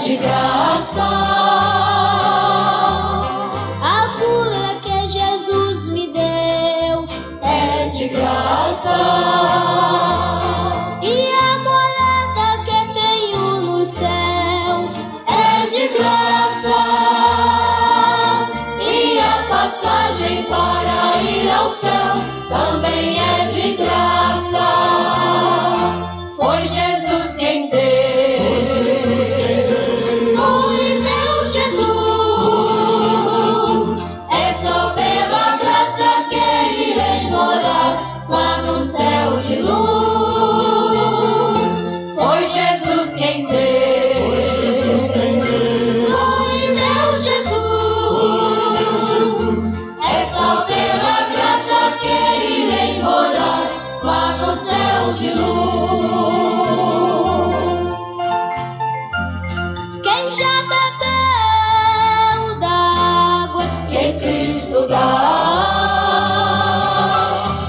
de graça. A cura que Jesus me deu é de graça. E a morada que tenho no céu é de graça. E a passagem para ir ao céu também é de graça. Foi Jesus quem deu. Foi meu Jesus. É só pela graça que irei morar lá no céu de luz. Foi Jesus quem deu. Foi meu Jesus. É só pela graça que irei morar lá no céu de luz. Quem já bebeu da água que Cristo dá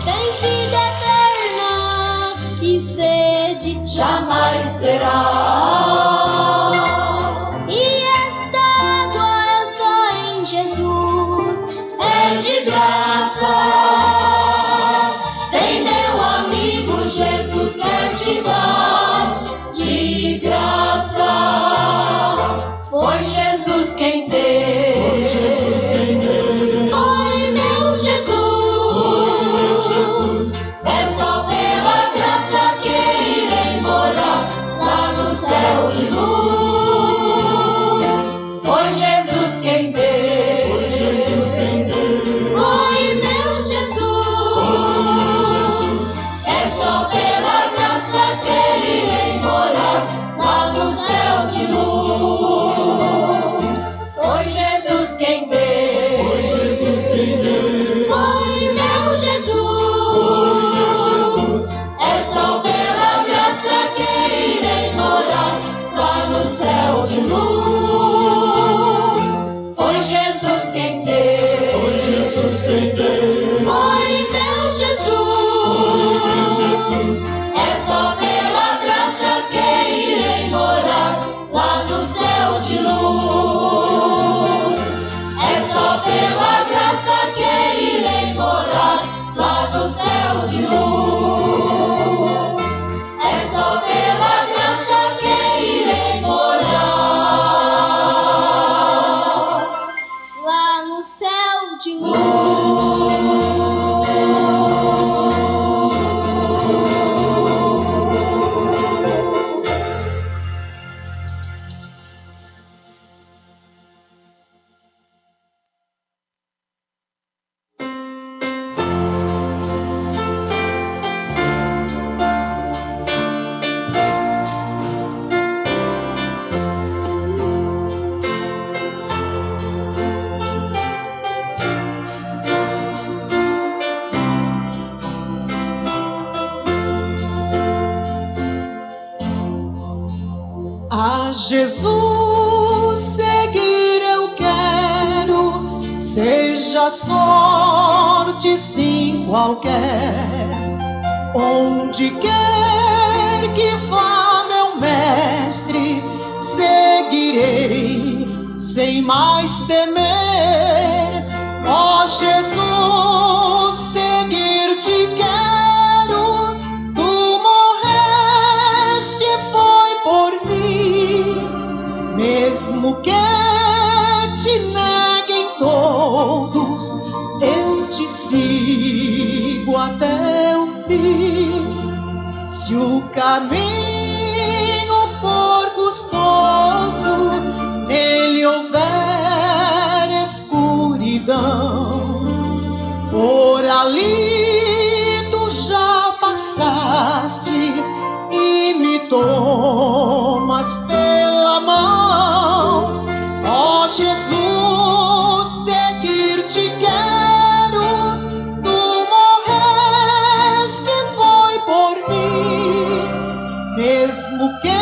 tem vida eterna e sede jamais terá. E esta água é só em Jesus, é de graça. Vem, meu amigo, Jesus quer te dar de graça. Foi Jesus quem deu. Foi meu Jesus. É só pela graça que irei morar lá no céu de luz. Foi Jesus quem deu. Foi meu Jesus. É só pela graça que irei morar lá no céu de luz. Foi Jesus quem deu. Foi meu Jesus. É só pela graça que irei morar lá no céu de luz. Foi Jesus quem deu. Foi meu Jesus. É só pela graça que irei morar lá no céu de luz. É só pela graça que irei morar lá no céu de luz. É só pela graça que irei morar lá no céu de luz. A Jesus seguir eu quero, seja sorte sim qualquer. Onde quer que vá meu mestre, seguirei sem mais temer. Ó Jesus, seguir-te quero, tu morreste foi por mim. Mesmo que te neguem todos, eu te sigo até o fim. Se o caminho for custoso, nele houver escuridão, por ali tu já passaste e me tomas pela mão. Ó Jesus, seguir-te quero, tu morreste foi por mim. Mesmo que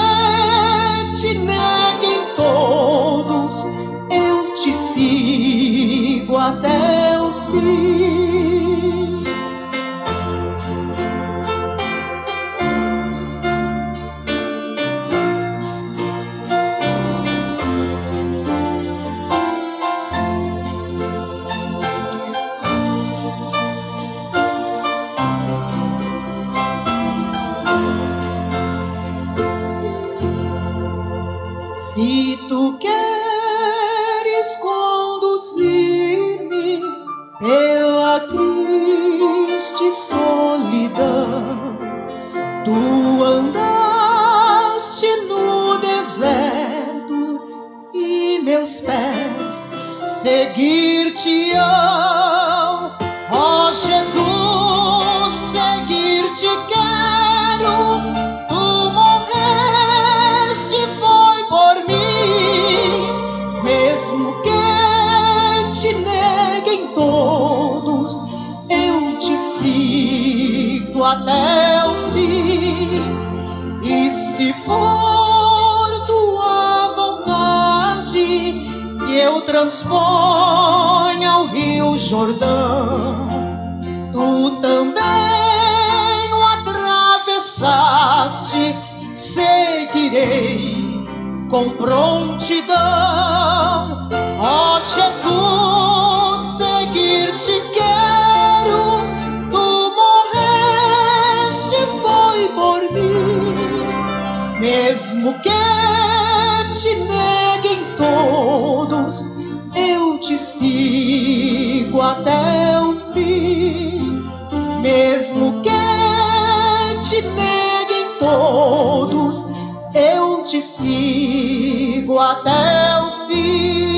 te neguem todos, eu te sigo até o fim. minha triste solidão, tu andaste no deserto e meus pés seguir-te-ão. Ó Jesus, seguir-te quero, tu morreste foi por mim, mesmo que te neguem todos, eu te sigo até o fim. E se for tua vontade que eu transponha o Rio Jordão, tu também o atravessaste, seguirei com prontidão. Ó Jesus, seguir-te quero, tu morreste foi por mim, mesmo que te neguem todos, eu te sigo até o fim. Mesmo que te neguem todos, eu te sigo até o fim.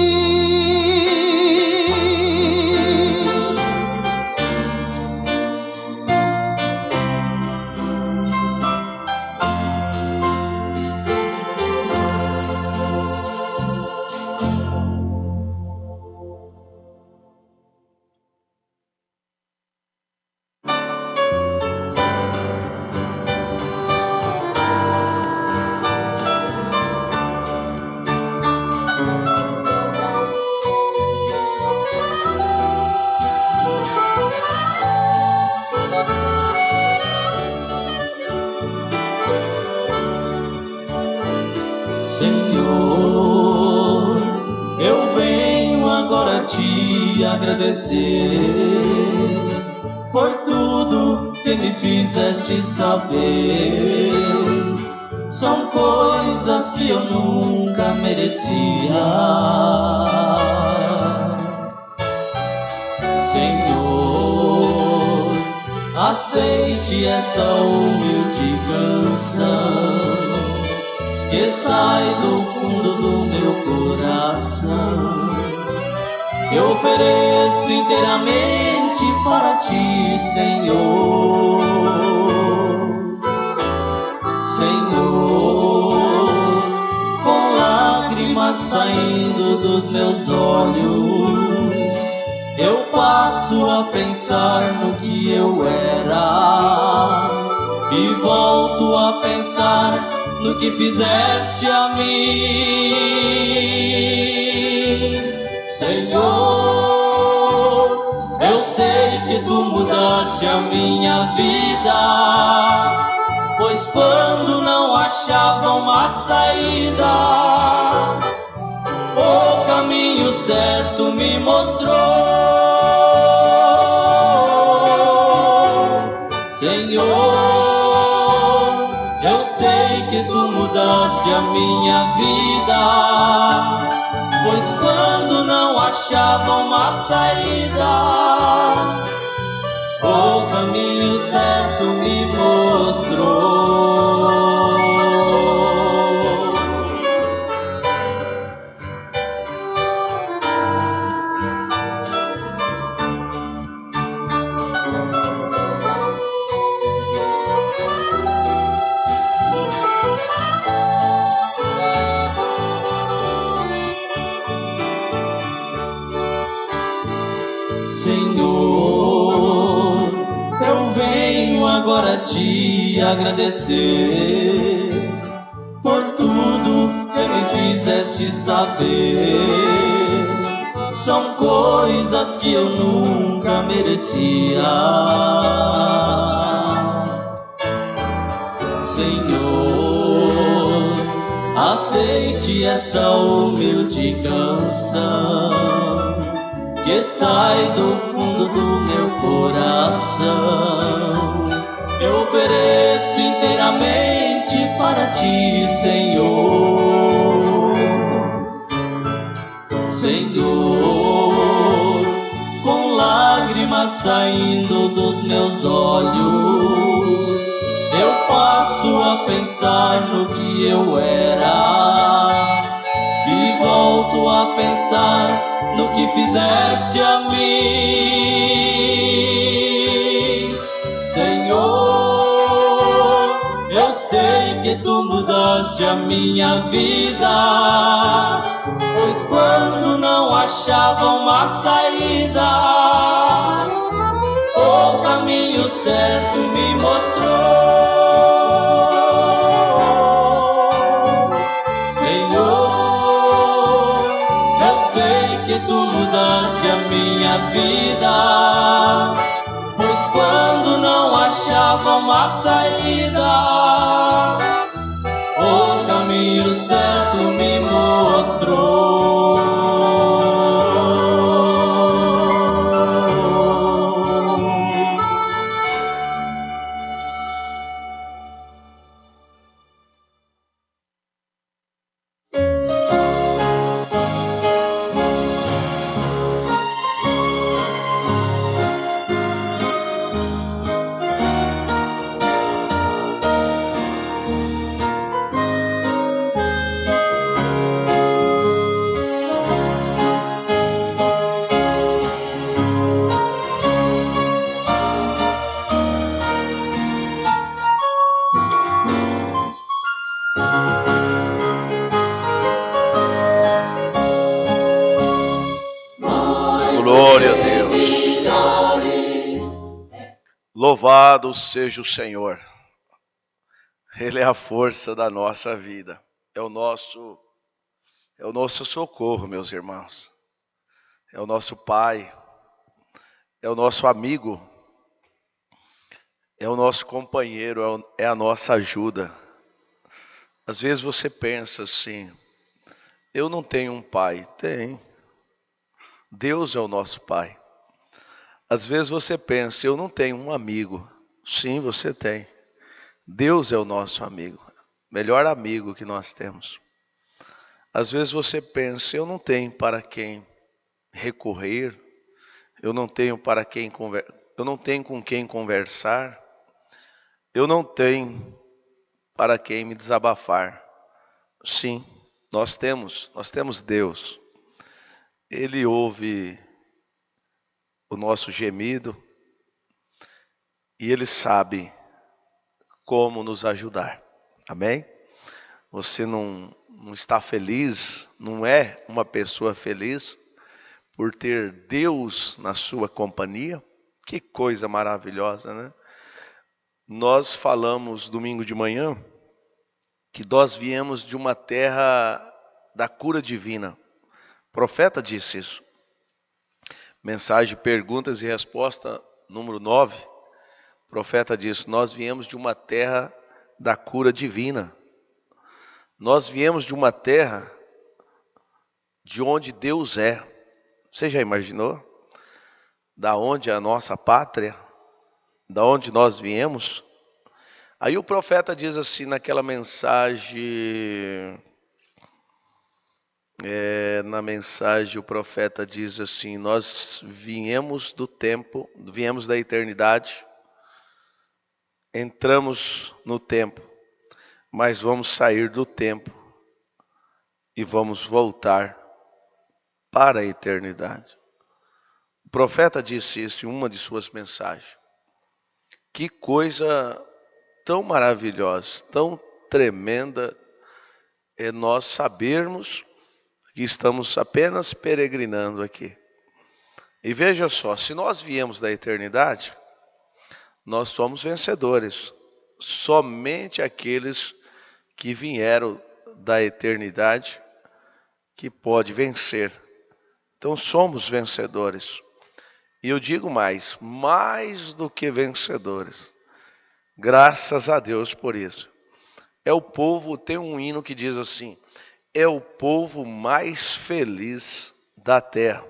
Senhor, eu venho agora te agradecer por tudo que me fizeste saber. São coisas que eu nunca merecia. Senhor, aceite esta humilde canção que sai do fundo do meu coração. Eu ofereço inteiramente para ti, Senhor. Senhor, com lágrimas saindo dos meus olhos, eu passo a pensar no que eu era e volto a pensar no que fizeste a mim. Senhor, eu sei que tu mudaste a minha vida, pois quando não achava uma saída, o caminho certo me mostrou. Senhor, eu sei que tu mudaste a minha vida, pois quando não achava uma saída, o caminho certo me mostrou. Senhor, eu venho agora te agradecer por tudo que me fizeste saber. São coisas que eu nunca merecia. Senhor, aceite esta humilde canção que sai do fundo do meu coração. Eu ofereço inteiramente para ti, Senhor. Senhor, com lágrimas saindo dos meus olhos, eu passo a pensar no que eu era e volto a pensar no que fizeste a mim. Senhor, eu sei que tu mudaste a minha vida, pois quando não achava uma saída, o caminho certo me mostrou. Senhor, eu sei que tu mudaste a minha vida, pois quando não achava uma saída, o caminho certo me mostrou. Glória a Deus. Louvado seja o Senhor. Ele é a força da nossa vida. É o nosso socorro, meus irmãos. É o nosso Pai. É o nosso amigo. É o nosso companheiro, é a nossa ajuda. Às vezes você pensa assim: eu não tenho um pai. Tem. Deus é o nosso Pai. Às vezes você pensa: eu não tenho um amigo. Sim, você tem. Deus é o nosso amigo. Melhor amigo que nós temos. Às vezes você pensa: eu não tenho para quem recorrer. Eu não tenho eu não tenho com quem conversar. Eu não tenho para quem me desabafar. Sim, nós temos Deus. Ele ouve o nosso gemido e Ele sabe como nos ajudar. Amém? Você não está feliz, não é uma pessoa feliz por ter Deus na sua companhia? Que coisa maravilhosa, né? Nós falamos domingo de manhã que nós viemos de uma terra da cura divina. O profeta disse isso. Mensagem, perguntas e resposta, número 9. O profeta disse: nós viemos de uma terra da cura divina. Nós viemos de uma terra de onde Deus é. Você já imaginou? Da onde é a nossa pátria? Da onde nós viemos? Aí o profeta diz assim naquela mensagem... na mensagem o profeta diz assim: nós viemos do tempo, viemos da eternidade, entramos no tempo, mas vamos sair do tempo e vamos voltar para a eternidade. O profeta disse isso em uma de suas mensagens. Que coisa tão maravilhosa, tão tremenda é nós sabermos que estamos apenas peregrinando aqui. E veja só, se nós viemos da eternidade, nós somos vencedores. Somente aqueles que vieram da eternidade que pode vencer. Então somos vencedores. E eu digo mais do que vencedores. Graças a Deus por isso. É o povo, tem um hino que diz assim: é o povo mais feliz da terra.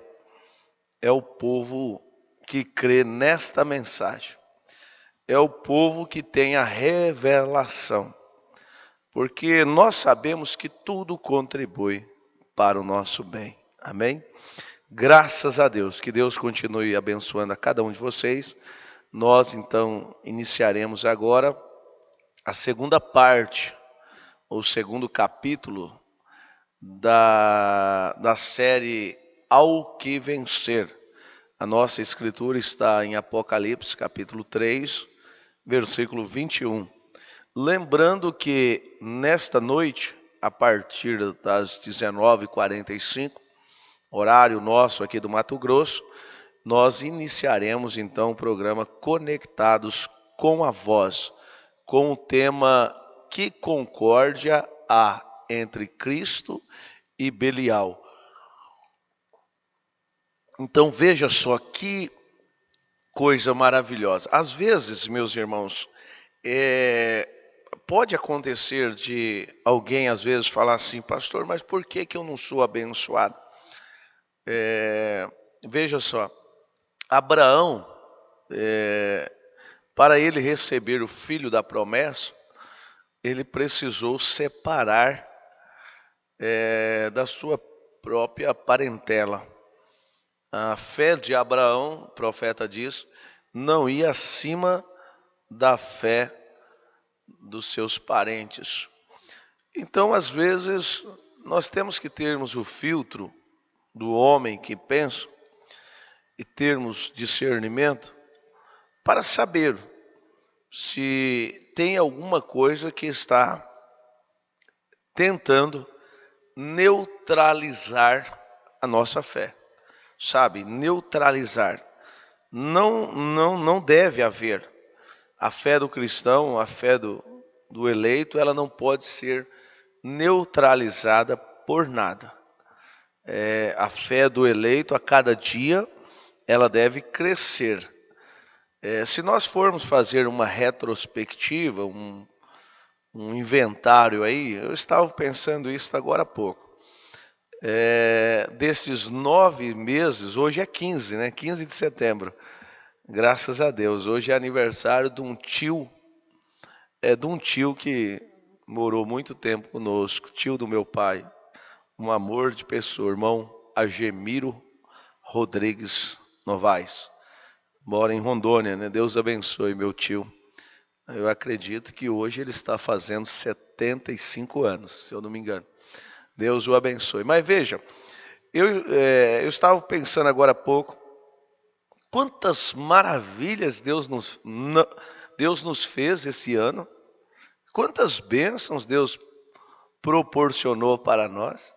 É o povo que crê nesta mensagem. É o povo que tem a revelação. Porque nós sabemos que tudo contribui para o nosso bem. Amém? Graças a Deus. Que Deus continue abençoando a cada um de vocês. Nós, então, iniciaremos agora a segunda parte, o segundo capítulo da série Ao que Vencer. A nossa escritura está em Apocalipse, capítulo 3, versículo 21. Lembrando que nesta noite, a partir das 19h45, horário nosso aqui do Mato Grosso, nós iniciaremos então o programa Conectados com a Voz, com o tema Que Concórdia há entre Cristo e Belial. Então veja só que coisa maravilhosa. Às vezes, meus irmãos, pode acontecer de alguém às vezes falar assim, pastor, mas por que eu não sou abençoado? Veja só, Abraão, para ele receber o filho da promessa, ele precisou separar da sua própria parentela. A fé de Abraão, o profeta diz, não ia acima da fé dos seus parentes. Então, às vezes, nós temos que termos o filtro do homem que pensa e termos discernimento para saber se tem alguma coisa que está tentando neutralizar a nossa fé. Sabe, neutralizar. Não deve haver. A fé do cristão, a fé do eleito, ela não pode ser neutralizada por nada. A fé do eleito, a cada dia, ela deve crescer. Se nós formos fazer uma retrospectiva, um inventário aí, eu estava pensando isso agora há pouco. Desses 9 meses, hoje é 15, né? 15 de setembro. Graças a Deus. Hoje é aniversário de um tio. De um tio que morou muito tempo conosco. Tio do meu pai. Um amor de pessoa. Irmão Agemiro Rodrigues Novaes. Mora em Rondônia, né? Deus abençoe meu tio. Eu acredito que hoje ele está fazendo 75 anos, se eu não me engano. Deus o abençoe. Mas veja, eu estava pensando agora há pouco, quantas maravilhas Deus nos fez esse ano, quantas bênçãos Deus proporcionou para nós.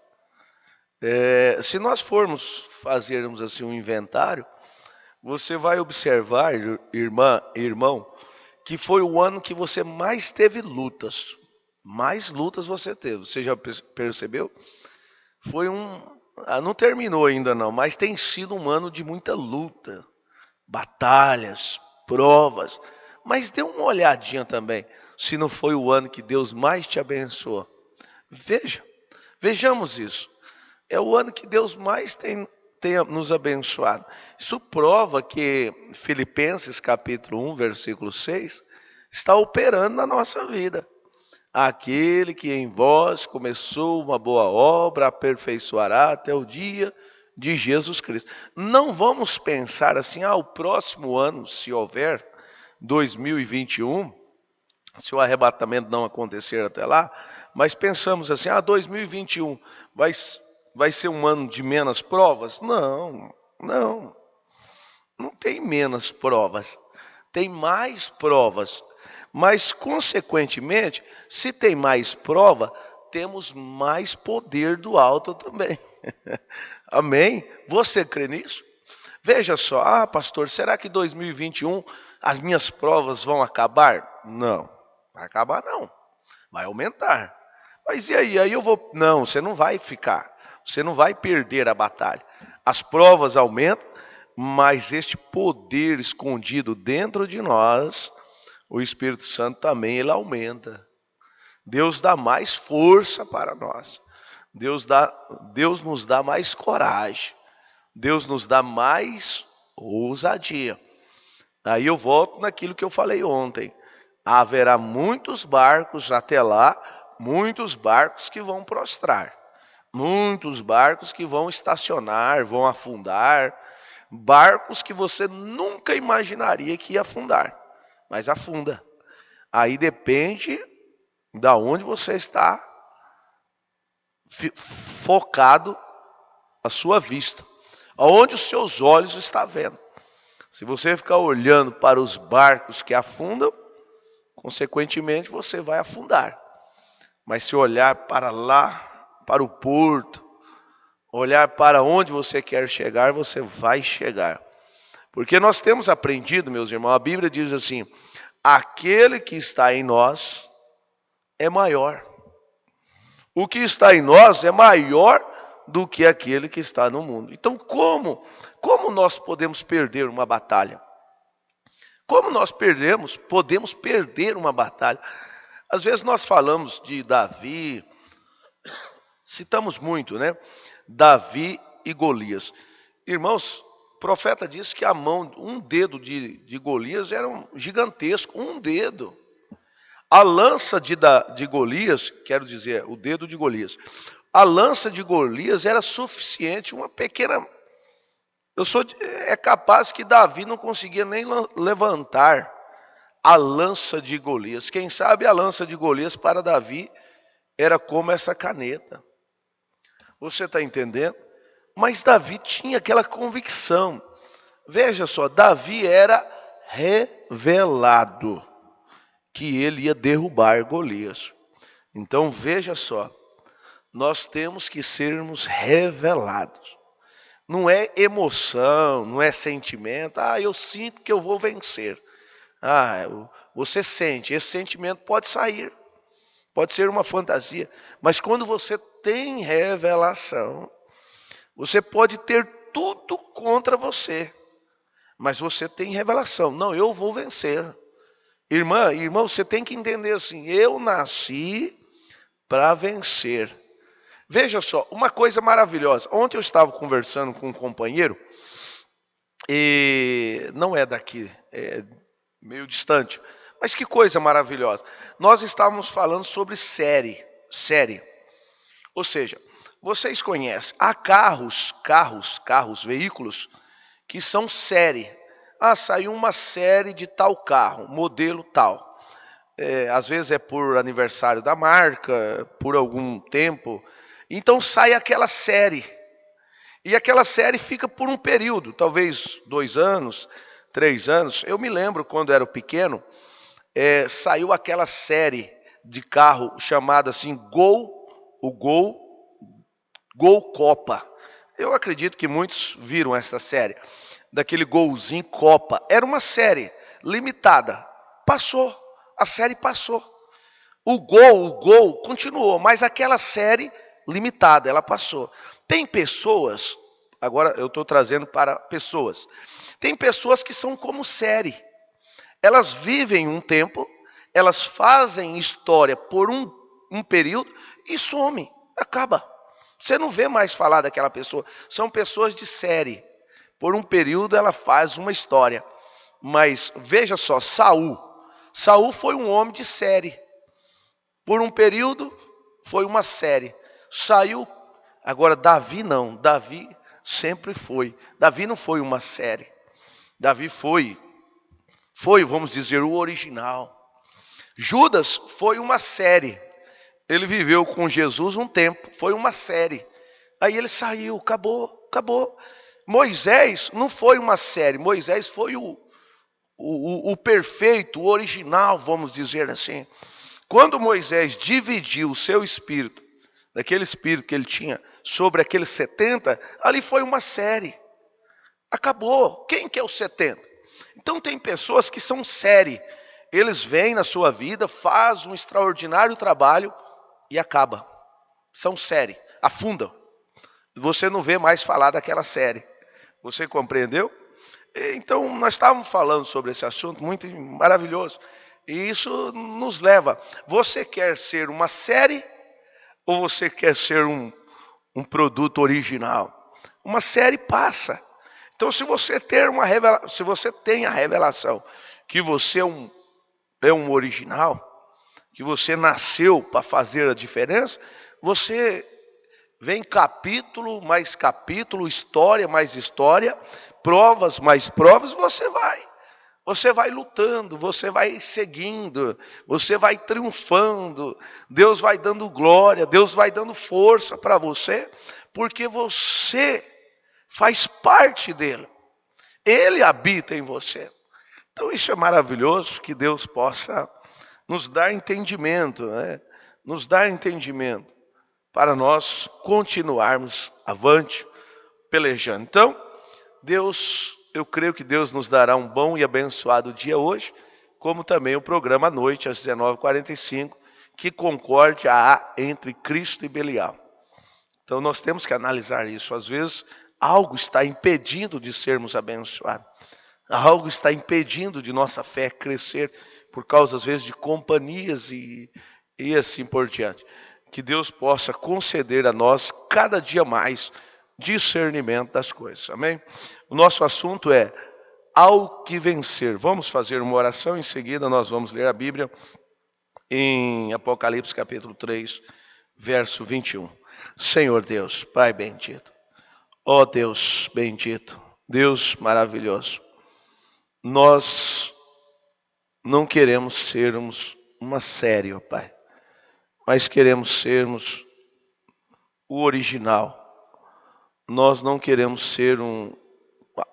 Se nós formos fazermos assim um inventário, você vai observar, irmão, que foi o ano que você mais teve lutas. Mais lutas você teve. Você já percebeu? Não terminou ainda não, mas tem sido um ano de muita luta. Batalhas, provas. Mas dê uma olhadinha também, se não foi o ano que Deus mais te abençoou. Vejamos isso. É o ano que Deus mais tem nos abençoado. Isso prova que Filipenses capítulo 1, versículo 6, está operando na nossa vida. Aquele que em vós começou uma boa obra, aperfeiçoará até o dia de Jesus Cristo. Não vamos pensar assim, o próximo ano, se houver, 2021, se o arrebatamento não acontecer até lá, mas pensamos assim, 2021 vai ser um ano de menos provas? Não tem menos provas, tem mais provas. Mas, consequentemente, se tem mais prova, temos mais poder do alto também. Amém? Você crê nisso? Veja só, pastor, será que 2021 as minhas provas vão acabar? Não, vai acabar não, vai aumentar. Mas e aí? Aí eu vou... Não, você não vai ficar, você não vai perder a batalha. As provas aumentam, mas este poder escondido dentro de nós... O Espírito Santo também, ele aumenta. Deus dá mais força para nós. Deus nos dá mais coragem. Deus nos dá mais ousadia. Aí eu volto naquilo que eu falei ontem. Haverá muitos barcos até lá, muitos barcos que vão prostrar. Muitos barcos que vão estacionar, vão afundar. Barcos que você nunca imaginaria que ia afundar, mas afunda. Aí depende da onde você está focado a sua vista, aonde os seus olhos estão vendo. Se você ficar olhando para os barcos que afundam, consequentemente você vai afundar. Mas se olhar para lá, para o porto, olhar para onde você quer chegar, você vai chegar. Porque nós temos aprendido, meus irmãos, a Bíblia diz assim: aquele que está em nós é maior. O que está em nós é maior do que aquele que está no mundo. Então, como nós podemos perder uma batalha? Como nós podemos perder uma batalha? Às vezes nós falamos de Davi, citamos muito, né? Davi e Golias. Irmãos, o profeta disse que a mão, um dedo de Golias era gigantesco, um dedo. A lança de Golias, quero dizer, o dedo de Golias, a lança de Golias era suficiente, uma pequena... É capaz que Davi não conseguia nem levantar a lança de Golias. Quem sabe a lança de Golias para Davi era como essa caneta. Você está entendendo? Mas Davi tinha aquela convicção. Veja só, Davi era revelado que ele ia derrubar Golias. Então veja só, nós temos que sermos revelados. Não é emoção, não é sentimento. Eu sinto que eu vou vencer. Você sente, esse sentimento pode sair. Pode ser uma fantasia. Mas quando você tem revelação, você pode ter tudo contra você. Mas você tem revelação. Não, eu vou vencer. Irmão, você tem que entender assim: eu nasci para vencer. Veja só, uma coisa maravilhosa. Ontem eu estava conversando com um companheiro, e não é daqui, é meio distante, mas que coisa maravilhosa. Nós estávamos falando sobre série. Ou seja, vocês conhecem, há carros, veículos que são série. Saiu uma série de tal carro, modelo tal. Às vezes é por aniversário da marca, por algum tempo. Então sai aquela série. E aquela série fica por um período, talvez 2 anos, 3 anos. Eu me lembro quando era pequeno, saiu aquela série de carro chamada assim Gol Copa. Eu acredito que muitos viram essa série. Daquele Golzinho Copa. Era uma série limitada. Passou. A série passou. O Gol continuou, mas aquela série limitada, ela passou. Tem pessoas, agora eu estou trazendo para pessoas. Tem pessoas que são como série. Elas vivem um tempo, elas fazem história por um período e somem, acaba. Você não vê mais falar daquela pessoa. São pessoas de série. Por um período ela faz uma história. Mas veja só, Saul foi um homem de série. Por um período foi uma série. Saiu. Agora Davi não. Davi sempre foi. Davi não foi uma série. Davi foi, vamos dizer, o original. Judas foi uma série. Ele viveu com Jesus um tempo. Foi uma série. Aí ele saiu. Acabou. Moisés não foi uma série. Moisés foi o perfeito, o original, vamos dizer assim. Quando Moisés dividiu o seu espírito, daquele espírito que ele tinha, sobre aqueles 70, ali foi uma série. Acabou. Quem que é os 70? Então tem pessoas que são série. Eles vêm na sua vida, fazem um extraordinário trabalho e acaba. São série. Afundam. Você não vê mais falar daquela série. Você compreendeu? Então nós estávamos falando sobre esse assunto muito maravilhoso. E isso nos leva. Você quer ser uma série ou você quer ser um produto original? Uma série passa. Então se você tem a revelação que você é um original, que você nasceu para fazer a diferença, você Vem capítulo mais capítulo, história mais história, provas mais provas, você vai lutando, você vai seguindo, você vai triunfando, Deus vai dando glória, Deus vai dando força para você, porque você faz parte dele, ele habita em você. Então isso é maravilhoso, que Deus possa nos dar entendimento, né? Nos dar entendimento para nós continuarmos avante, pelejando. Então, eu creio que Deus nos dará um bom e abençoado dia hoje, como também o programa à noite, às 19h45, que concórdia há entre Cristo e Belial. Então, nós temos que analisar isso. Às vezes, algo está impedindo de sermos abençoados. Algo está impedindo de nossa fé crescer, por causa, às vezes, de companhias e assim por diante. Que Deus possa conceder a nós cada dia mais discernimento das coisas. Amém? O nosso assunto é ao que vencer. Vamos fazer uma oração, em seguida nós vamos ler a Bíblia em Apocalipse capítulo 3, verso 21. Senhor Deus, Pai bendito, ó Deus bendito, Deus maravilhoso, nós não queremos sermos uma série, ó Pai, mas queremos sermos o original. Nós não queremos ser um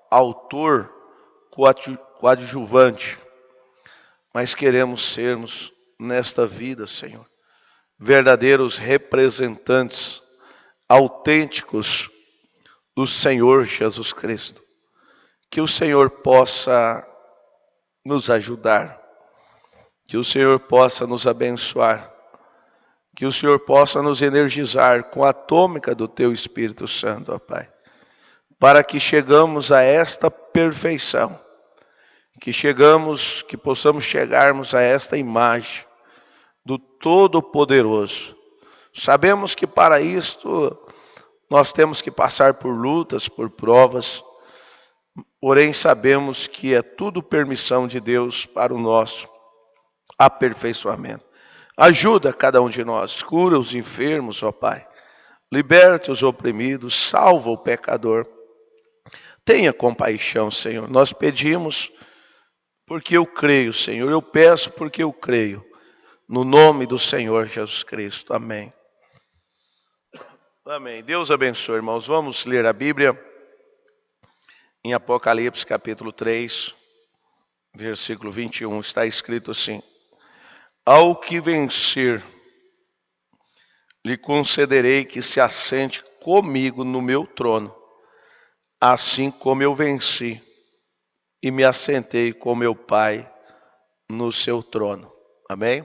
autor coadjuvante, mas queremos sermos nesta vida, Senhor, verdadeiros representantes autênticos do Senhor Jesus Cristo. Que o Senhor possa nos ajudar, que o Senhor possa nos abençoar, que o Senhor possa nos energizar com a atômica do Teu Espírito Santo, ó Pai, para que chegamos a esta perfeição, que possamos chegarmos a esta imagem do Todo-Poderoso. Sabemos que para isto nós temos que passar por lutas, por provas, porém sabemos que é tudo permissão de Deus para o nosso aperfeiçoamento. Ajuda cada um de nós, cura os enfermos, ó Pai, liberte os oprimidos, salva o pecador. Tenha compaixão, Senhor. Nós pedimos porque eu creio, Senhor. Eu peço porque eu creio. No nome do Senhor Jesus Cristo. Amém. Amém. Deus abençoe, irmãos. Vamos ler a Bíblia em Apocalipse capítulo 3, versículo 21. Está escrito assim: ao que vencer, lhe concederei que se assente comigo no meu trono, assim como eu venci e me assentei com meu Pai no seu trono. Amém?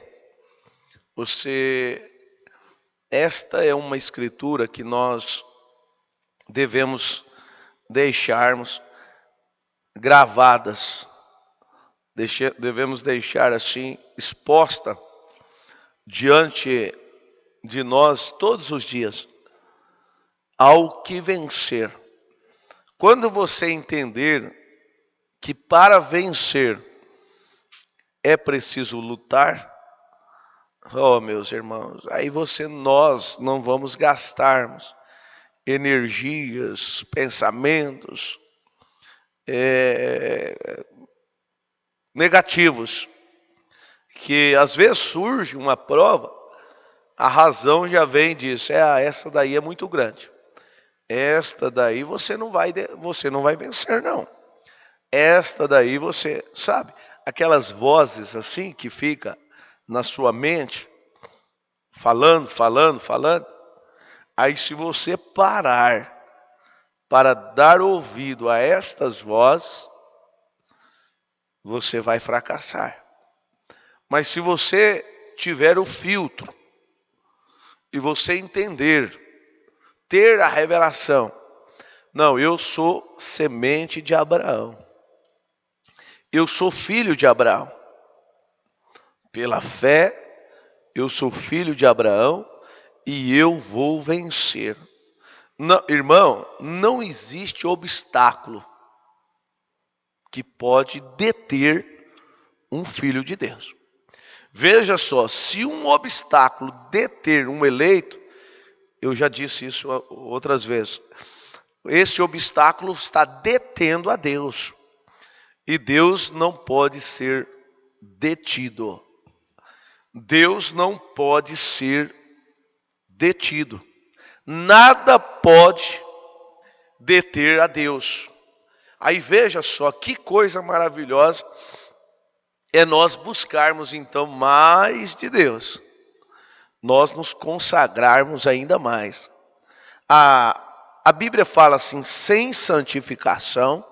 Esta é uma escritura que nós devemos deixarmos gravadas, devemos deixar assim exposta diante de nós todos os dias. Ao que vencer. Quando você entender que para vencer é preciso lutar, oh meus irmãos, aí nós não vamos gastarmos energias, pensamentos negativos, que às vezes surge uma prova, a razão já vem e diz, essa daí é muito grande, esta daí você não vai vencer não, esta daí você, sabe, aquelas vozes assim que fica na sua mente, falando, aí se você parar para dar ouvido a estas vozes, você vai fracassar. Mas se você tiver o filtro e você entender, ter a revelação, não, eu sou semente de Abraão, eu sou filho de Abraão, pela fé eu sou filho de Abraão e eu vou vencer. Não, irmão, não existe obstáculo que pode deter um filho de Deus. Veja só, se um obstáculo deter um eleito, Eu já disse isso outras vezes. Esse obstáculo está detendo a Deus. E Deus não pode ser detido. Deus não pode ser detido. Nada pode deter a Deus. Aí veja só que coisa maravilhosa é nós buscarmos então mais de Deus. Nós nos consagrarmos ainda mais. A Bíblia fala assim: sem santificação,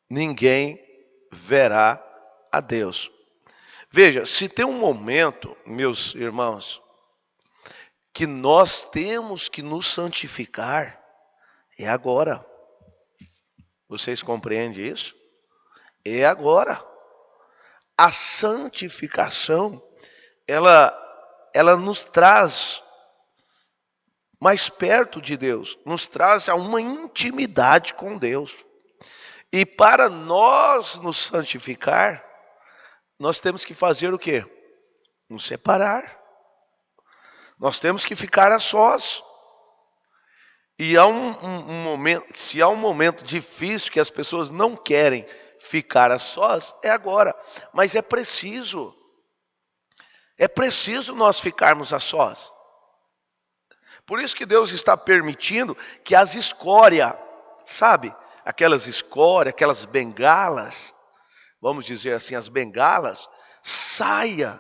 ninguém verá a Deus. Veja, se tem um momento, meus irmãos, que nós temos que nos santificar, é agora. Vocês compreendem isso? É agora. A santificação, ela nos traz mais perto de Deus, nos traz a uma intimidade com Deus. E para nós nos santificar, nós temos que fazer o quê? Nos separar. Nós temos que ficar a sós. E há um momento, se há um momento difícil que as pessoas não querem ficar a sós, é agora. Mas é preciso nós ficarmos a sós. Por isso que Deus está permitindo que as escórias, sabe? Aquelas escórias, aquelas bengalas, vamos dizer assim, as bengalas, saia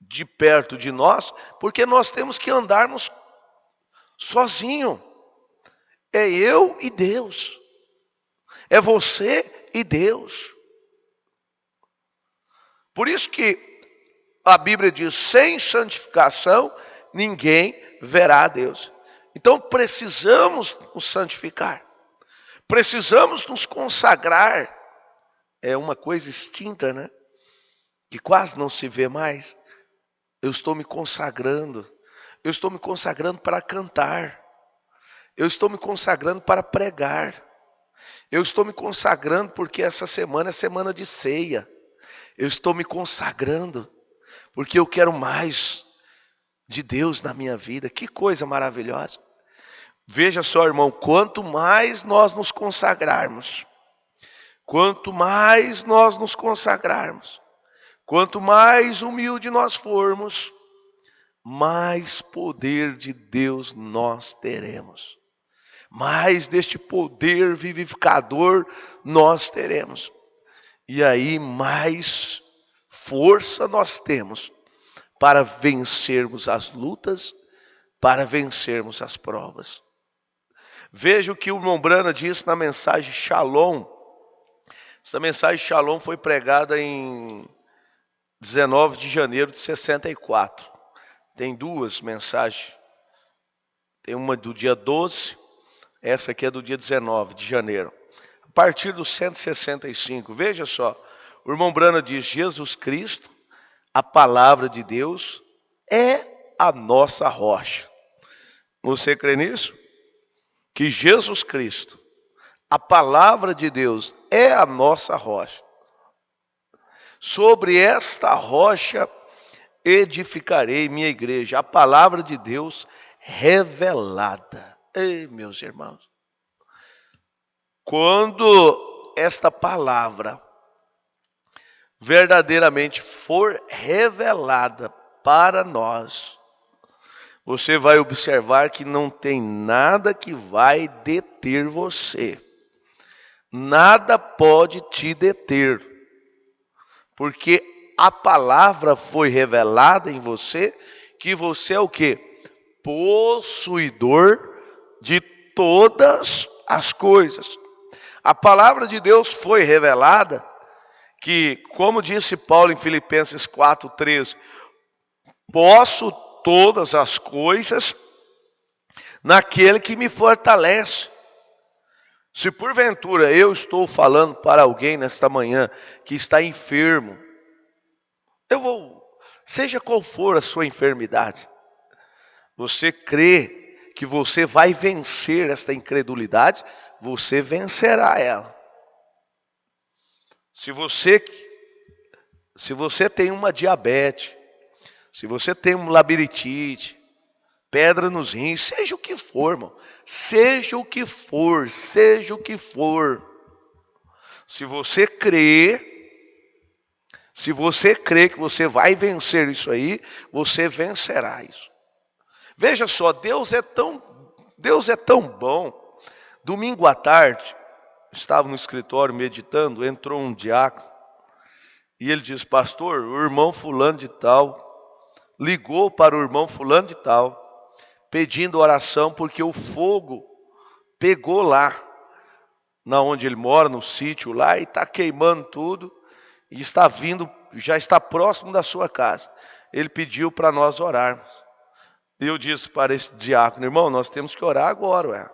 de perto de nós, porque nós temos que andarmos sozinho. É eu e Deus. É você e Deus. Por isso que a Bíblia diz: sem santificação, ninguém verá a Deus. Então precisamos nos santificar. Precisamos nos consagrar. É uma coisa extinta, né? Que quase não se vê mais. Eu estou me consagrando. Eu estou me consagrando para cantar. Eu estou me consagrando para pregar. Eu estou me consagrando porque essa semana é semana de ceia. Eu estou me consagrando porque eu quero mais de Deus na minha vida. Que coisa maravilhosa. Veja só, irmão, quanto mais nós nos consagrarmos, quanto mais nós nos consagrarmos, quanto mais humilde nós formos, mais poder de Deus nós teremos. Mais deste poder vivificador nós teremos. E aí mais força nós temos para vencermos as lutas, para vencermos as provas. Veja o que o irmão Brana disse na mensagem Shalom. Essa mensagem Shalom foi pregada em 19 de janeiro de 64. Tem duas mensagens. Tem uma do dia 12, essa aqui é do dia 19 de janeiro. A partir do 165, veja só. O irmão Brana diz: Jesus Cristo, a palavra de Deus, é a nossa rocha. Você crê nisso? Que Jesus Cristo, a palavra de Deus, é a nossa rocha. Sobre esta rocha edificarei minha igreja, a palavra de Deus revelada. Ei, meus irmãos, quando esta palavra verdadeiramente for revelada para nós, você vai observar que não tem nada que vai deter você. Nada pode te deter. Porque a palavra foi revelada em você, que você é o quê? Possuidor de todas as coisas. A palavra de Deus foi revelada, que, como disse Paulo em Filipenses 4:13, posso todas as coisas naquele que me fortalece. Se porventura eu estou falando para alguém nesta manhã que está enfermo, seja qual for a sua enfermidade, você crê que você vai vencer esta incredulidade, você vencerá ela. Se você tem uma diabetes, se você tem uma labirintite, pedra nos rins, seja o que for, irmão. Seja o que for, seja o que for. Se você crê que você vai vencer isso aí, você vencerá isso. Veja só, Deus é tão bom. Domingo à tarde, estava no escritório meditando, entrou um diácono e ele disse: pastor, o irmão fulano de tal ligou para o irmão fulano de tal, pedindo oração porque o fogo pegou lá, na onde ele mora, no sítio lá, e está queimando tudo, e está vindo, já está próximo da sua casa. Ele pediu para nós orarmos. Eu disse para esse diácono: irmão, nós temos que orar agora, ué.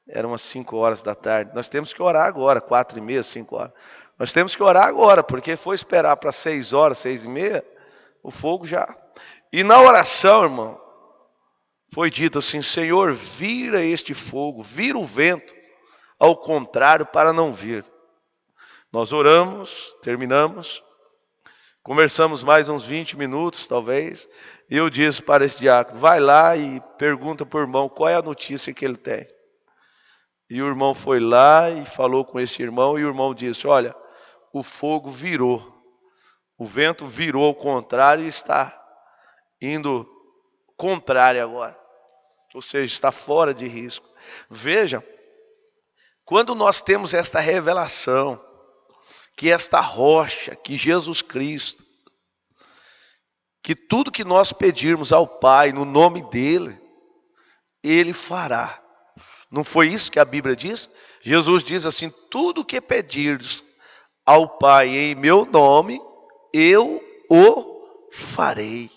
Eram umas 5 horas da tarde. Nós temos que orar agora, 4h30, 5 horas. Nós temos que orar agora, porque foi esperar para 6 horas, 6h30, o fogo já. E na oração, irmão, foi dito assim: Senhor, vira este fogo, vira o vento ao contrário para não vir. Nós oramos, terminamos, conversamos mais uns 20 minutos, talvez. E eu disse para esse diácono: vai lá e pergunta para o irmão qual é a notícia que ele tem. E o irmão foi lá e falou com esse irmão, e o irmão disse: olha, o fogo virou, o vento virou ao contrário e está indo contrário agora. Ou seja, está fora de risco. Veja, quando nós temos esta revelação, que esta rocha, que Jesus Cristo, que tudo que nós pedirmos ao Pai no nome dele, ele fará. Não foi isso que a Bíblia diz? Jesus diz assim: tudo que pedirdes ao Pai em meu nome, eu o farei.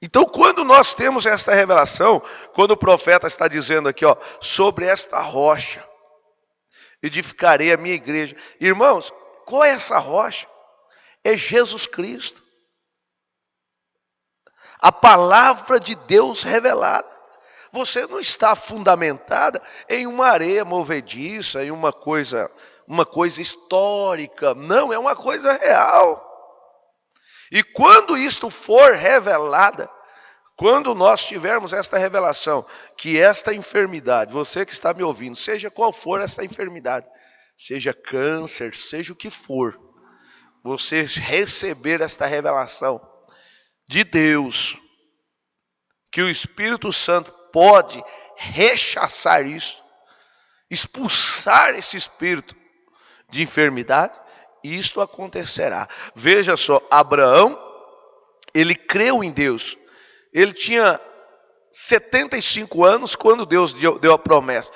Então, quando nós temos esta revelação, quando o profeta está dizendo aqui, ó, sobre esta rocha, edificarei a minha igreja. Irmãos, qual é essa rocha? É Jesus Cristo. A palavra de Deus revelada. Você não está fundamentada em uma areia movediça, em uma coisa histórica. Não, é uma coisa real. E quando isto for revelada, quando nós tivermos esta revelação, que esta enfermidade, você que está me ouvindo, seja qual for esta enfermidade, seja câncer, seja o que for, você receber esta revelação de Deus, que o Espírito Santo pode rechaçar isso, expulsar esse espírito de enfermidade, isto acontecerá. Veja só, Abraão, ele creu em Deus. Ele tinha 75 anos quando Deus deu a promessa.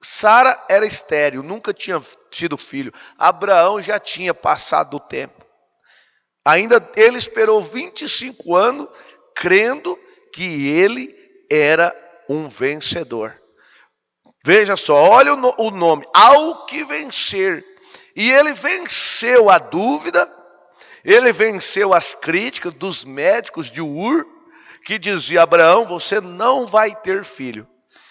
Sara era estéril, nunca tinha tido filho. Abraão já tinha passado do tempo. Ainda ele esperou 25 anos, crendo que ele era um vencedor. Veja só, olha o nome, ao que vencer. E ele venceu a dúvida, ele venceu as críticas dos médicos de Ur, que dizia: Abraão, você não vai ter filho.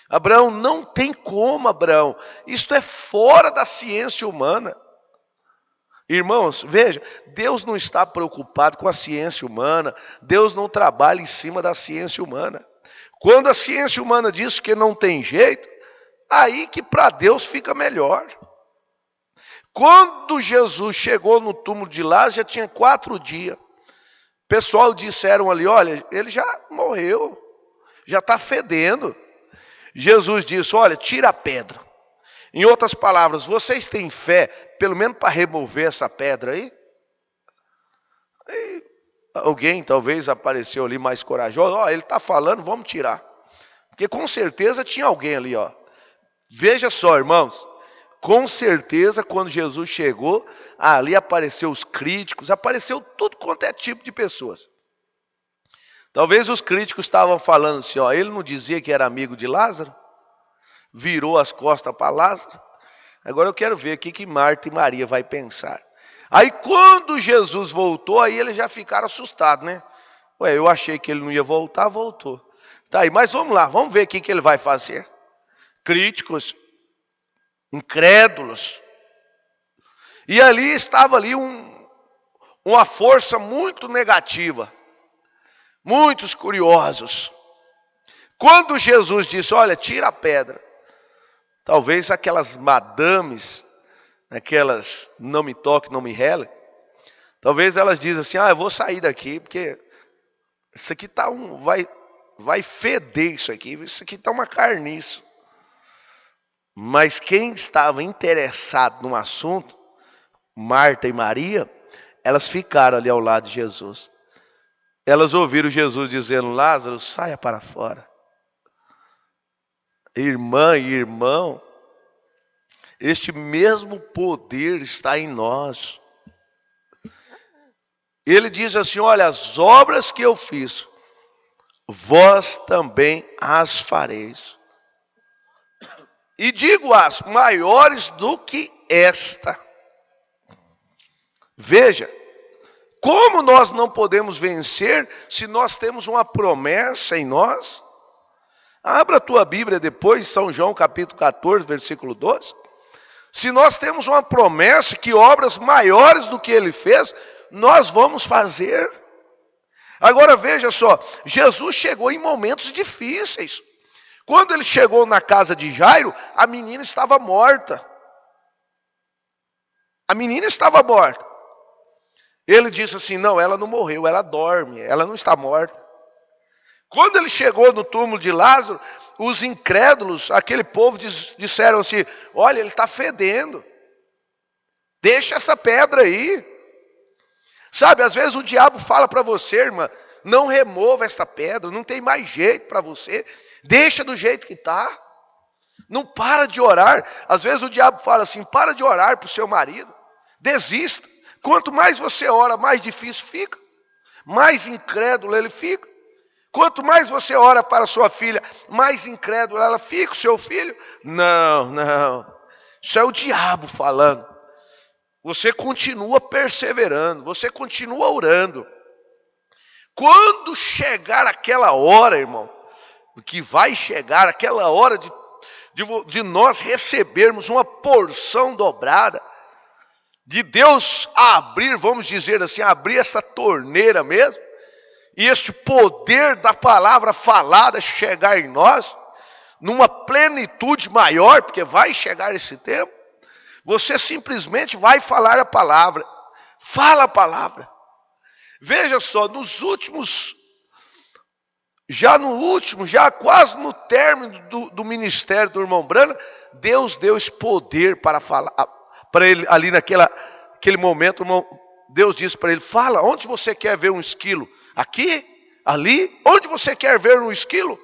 Abraão, não tem como, Abraão. Isto é fora da ciência humana. Irmãos, veja, Deus não está preocupado com a ciência humana. Deus não trabalha em cima da ciência humana. Quando a ciência humana diz que não tem jeito, aí que para Deus fica melhor. Quando Jesus chegou no túmulo de Lázaro, já tinha 4 dias. O pessoal disseram ali: olha, ele já morreu, já está fedendo. Jesus disse: olha, tira a pedra. Em outras palavras, vocês têm fé, pelo menos para remover essa pedra aí? Aí alguém talvez apareceu ali mais corajoso: ó, ele está falando, vamos tirar. Porque com certeza tinha alguém ali, ó. Veja só, irmãos. Com certeza, quando Jesus chegou, ali apareceu os críticos, apareceu tudo quanto é tipo de pessoas. Talvez os críticos estavam falando assim: ó, ele não dizia que era amigo de Lázaro? Virou as costas para Lázaro? Agora eu quero ver o que Marta e Maria vai pensar. Aí quando Jesus voltou, aí eles já ficaram assustados, né? Ué, eu achei que ele não ia voltar, voltou. Tá aí, mas vamos lá, vamos ver o que ele vai fazer. Críticos, incrédulos. E ali estava ali uma força muito negativa. Muitos curiosos. Quando Jesus disse, olha, tira a pedra, talvez aquelas madames, aquelas não me toque, não me rele, talvez elas dizem assim, eu vou sair daqui, porque isso aqui tá vai feder isso aqui tá uma carniça. Mas quem estava interessado no assunto, Marta e Maria, elas ficaram ali ao lado de Jesus. Elas ouviram Jesus dizendo, Lázaro, saia para fora. Irmã e irmão, este mesmo poder está em nós. Ele diz assim, olha, as obras que eu fiz, vós também as fareis. E digo-as, maiores do que esta. Veja, como nós não podemos vencer se nós temos uma promessa em nós? Abra a tua Bíblia depois, São João capítulo 14, versículo 12. Se nós temos uma promessa que obras maiores do que ele fez, nós vamos fazer. Agora veja só, Jesus chegou em momentos difíceis. Quando ele chegou na casa de Jairo, a menina estava morta. A menina estava morta. Ele disse assim, não, ela não morreu, ela dorme, ela não está morta. Quando ele chegou no túmulo de Lázaro, os incrédulos, aquele povo disseram assim, olha, ele está fedendo. Deixa essa pedra aí. Sabe, às vezes o diabo fala para você, irmã, não remova esta pedra, não tem mais jeito para você. Deixa do jeito que está. Não para de orar. Às vezes o diabo fala assim, para de orar para o seu marido. Desista. Quanto mais você ora, mais difícil fica. Mais incrédulo ele fica. Quanto mais você ora para a sua filha, mais incrédulo ela fica, o seu filho. Não. Isso é o diabo falando. Você continua perseverando. Você continua orando. Quando chegar aquela hora, irmão, que vai chegar aquela hora de nós recebermos uma porção dobrada, de Deus abrir, vamos dizer assim, abrir essa torneira mesmo, e este poder da palavra falada chegar em nós, numa plenitude maior, porque vai chegar esse tempo, você simplesmente vai falar a palavra, fala a palavra. Veja só, já quase no término do ministério do irmão Brana, Deus deu esse poder para falar, para ele ali naquele momento, irmão, Deus disse para ele, fala, onde você quer ver um esquilo? Aqui? Ali? Onde você quer ver um esquilo?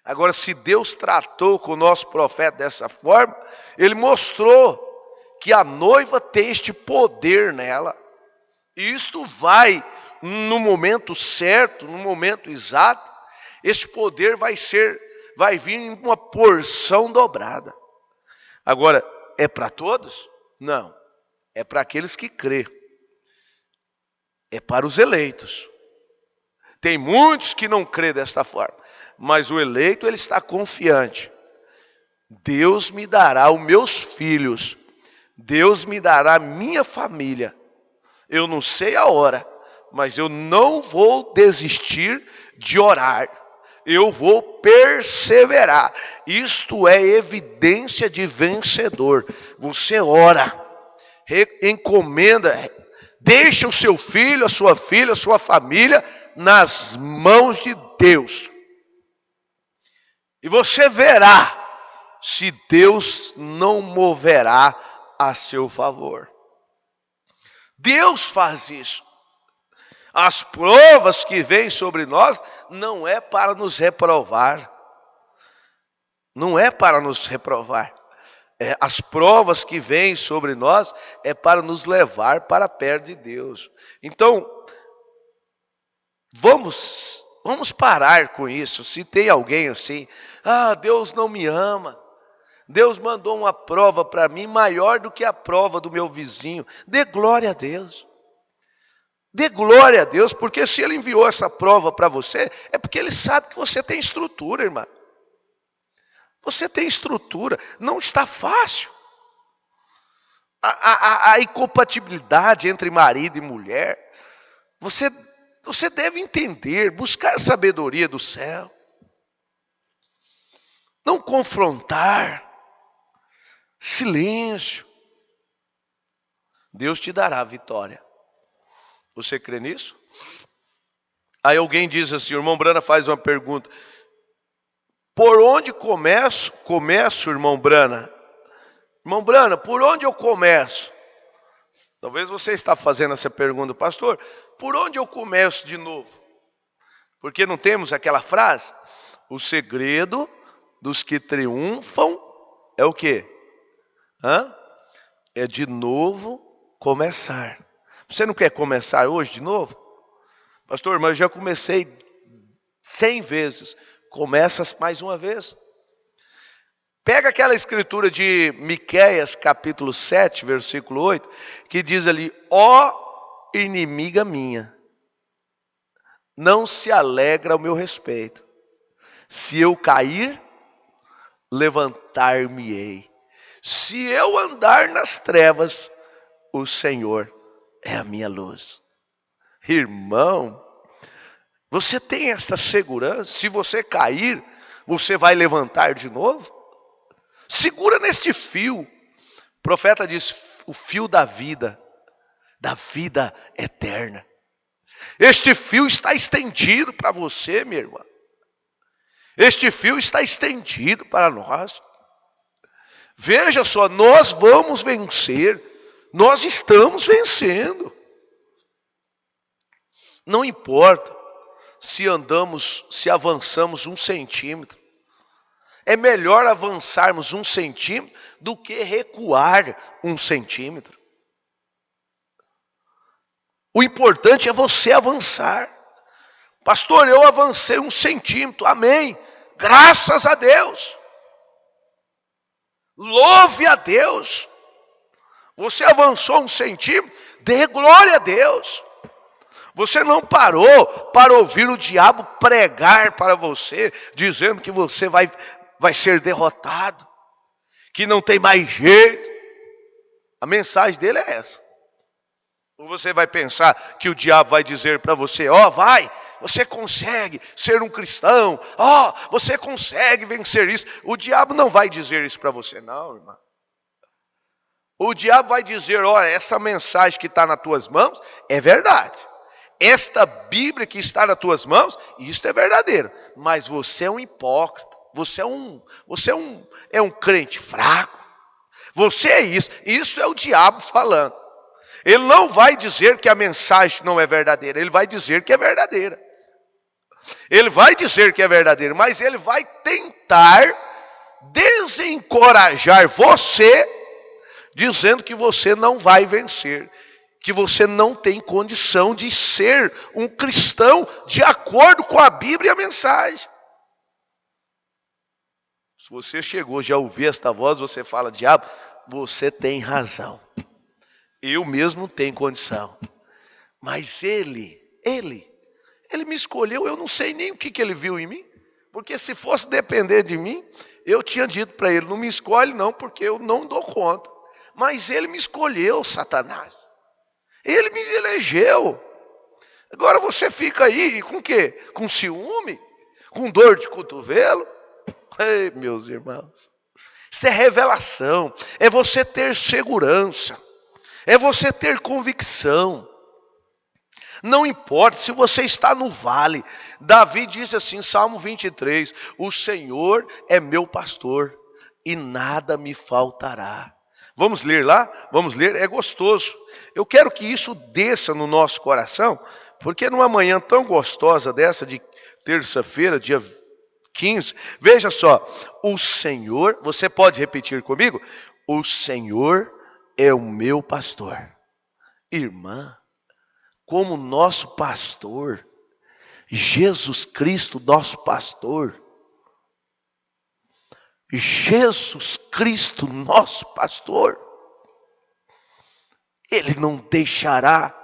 Agora, se Deus tratou com o nosso profeta dessa forma, ele mostrou que a noiva tem este poder nela. E isto vai, no momento certo, no momento exato, este poder vai vir em uma porção dobrada. Agora, é para todos? Não. É para aqueles que crê. É para os eleitos. Tem muitos que não crê desta forma. Mas o eleito, ele está confiante. Deus me dará os meus filhos. Deus me dará a minha família. Eu não sei a hora, mas eu não vou desistir de orar. Eu vou perseverar. Isto é evidência de vencedor. Você ora, encomenda, deixa o seu filho, a sua filha, a sua família nas mãos de Deus. E você verá se Deus não moverá a seu favor. Deus faz isso. As provas que vêm sobre nós não é para nos reprovar. Não é para nos reprovar. As provas que vêm sobre nós é para nos levar para perto de Deus. Então, vamos parar com isso. Se tem alguém assim, Deus não me ama. Deus mandou uma prova para mim maior do que a prova do meu vizinho. Dê glória a Deus. Dê glória a Deus, porque se Ele enviou essa prova para você, é porque Ele sabe que você tem estrutura, irmã. Você tem estrutura, não está fácil. A incompatibilidade entre marido e mulher, você deve entender, buscar a sabedoria do céu. não confrontar, silêncio. Deus te dará a vitória. Você crê nisso? Aí alguém diz assim, o irmão Brana faz uma pergunta. Por onde começo? Começo, irmão Brana. Irmão Brana, por onde eu começo? Talvez você está fazendo essa pergunta, pastor, por onde eu começo de novo? Porque não temos aquela frase? O segredo dos que triunfam é o quê? É de novo começar. Você não quer começar hoje de novo? Pastor, mas eu já comecei 100 vezes. Começa mais uma vez. Pega aquela escritura de Miqueias, capítulo 7, versículo 8, que diz ali, ó inimiga minha, não se alegra ao meu respeito. Se eu cair, levantar-me-ei. Se eu andar nas trevas, o Senhor é a minha luz. Irmão, você tem essa segurança? Se você cair, você vai levantar de novo? Segura neste fio. O profeta diz, o fio da vida eterna. Este fio está estendido para você, minha irmã. Este fio está estendido para nós. Veja só, nós vamos vencer. Nós estamos vencendo. Não importa se avançamos 1 centímetro. É melhor avançarmos 1 centímetro do que recuar 1 centímetro. O importante é você avançar. Pastor, eu avancei 1 centímetro, amém. Graças a Deus. Louve a Deus. Você avançou 1 centímetro, dê glória a Deus. Você não parou para ouvir o diabo pregar para você, dizendo que você vai ser derrotado, que não tem mais jeito. A mensagem dele é essa. Ou você vai pensar que o diabo vai dizer para você, vai, você consegue ser um cristão, você consegue vencer isso. O diabo não vai dizer isso para você, não, irmão. O diabo vai dizer, essa mensagem que está nas tuas mãos é verdade. Esta Bíblia que está nas tuas mãos, isto é verdadeiro. Mas você é um hipócrita. Você é um crente fraco. Você é isso. Isso é o diabo falando. Ele não vai dizer que a mensagem não é verdadeira. Ele vai dizer que é verdadeira. Ele vai dizer que é verdadeira. Mas ele vai tentar desencorajar você, dizendo que você não vai vencer. Que você não tem condição de ser um cristão de acordo com a Bíblia e a mensagem. Se você chegou já a ouvir esta voz, você fala, diabo, você tem razão. Eu mesmo tenho condição. Mas ele me escolheu, eu não sei nem o que ele viu em mim. Porque se fosse depender de mim, eu tinha dito para ele, não me escolhe não, porque eu não dou conta. Mas ele me escolheu, Satanás. Ele me elegeu. Agora você fica aí com o quê? Com ciúme? Com dor de cotovelo? Ei, meus irmãos. Isso é revelação. É você ter segurança. É você ter convicção. Não importa se você está no vale. Davi diz assim, Salmo 23. O Senhor é meu pastor e nada me faltará. Vamos ler lá? Vamos ler? É gostoso. Eu quero que isso desça no nosso coração, porque numa manhã tão gostosa dessa, de terça-feira, dia 15, veja só, o Senhor, você pode repetir comigo? O Senhor é o meu pastor. Irmã, como nosso pastor, Jesus Cristo, nosso pastor, Jesus Cristo, nosso pastor, Ele não deixará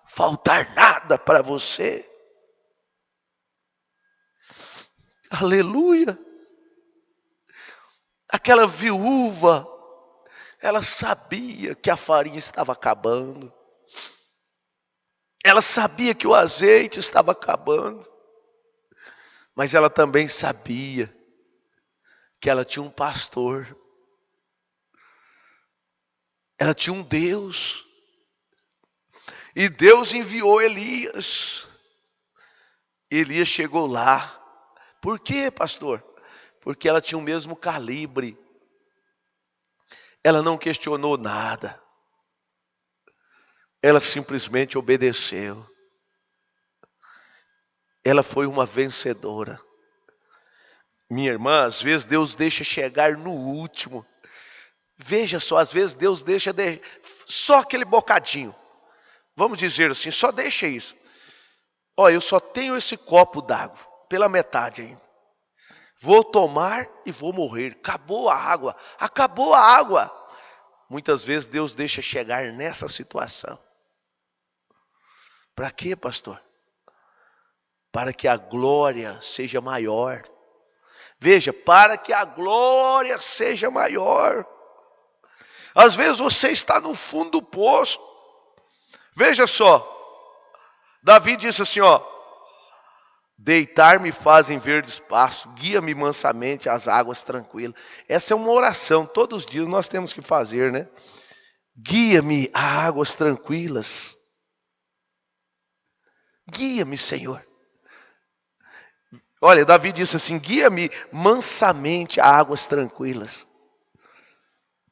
faltar nada para você. Aleluia. Aquela viúva, ela sabia que a farinha estava acabando. Ela sabia que o azeite estava acabando. Mas ela também sabia que ela tinha um pastor. Ela tinha um Deus. E Deus enviou Elias. Elias chegou lá. Por quê, pastor? Porque ela tinha o mesmo calibre. Ela não questionou nada. Ela simplesmente obedeceu. Ela foi uma vencedora. Minha irmã, às vezes Deus deixa chegar no último. Veja só, às vezes Deus deixa só aquele bocadinho. Vamos dizer assim, só deixa isso. Olha, eu só tenho esse copo d'água, pela metade ainda. Vou tomar e vou morrer. Acabou a água, acabou a água. Muitas vezes Deus deixa chegar nessa situação. Para quê, pastor? Para que a glória seja maior. Veja, para que a glória seja maior. Às vezes você está no fundo do poço. Veja só. Davi disse assim, ó. Deitar-me fazem verdes pastos, guia-me mansamente às águas tranquilas. Essa é uma oração, todos os dias nós temos que fazer, né? Guia-me a águas tranquilas. Guia-me, Senhor. Olha, Davi disse assim, guia-me mansamente a águas tranquilas.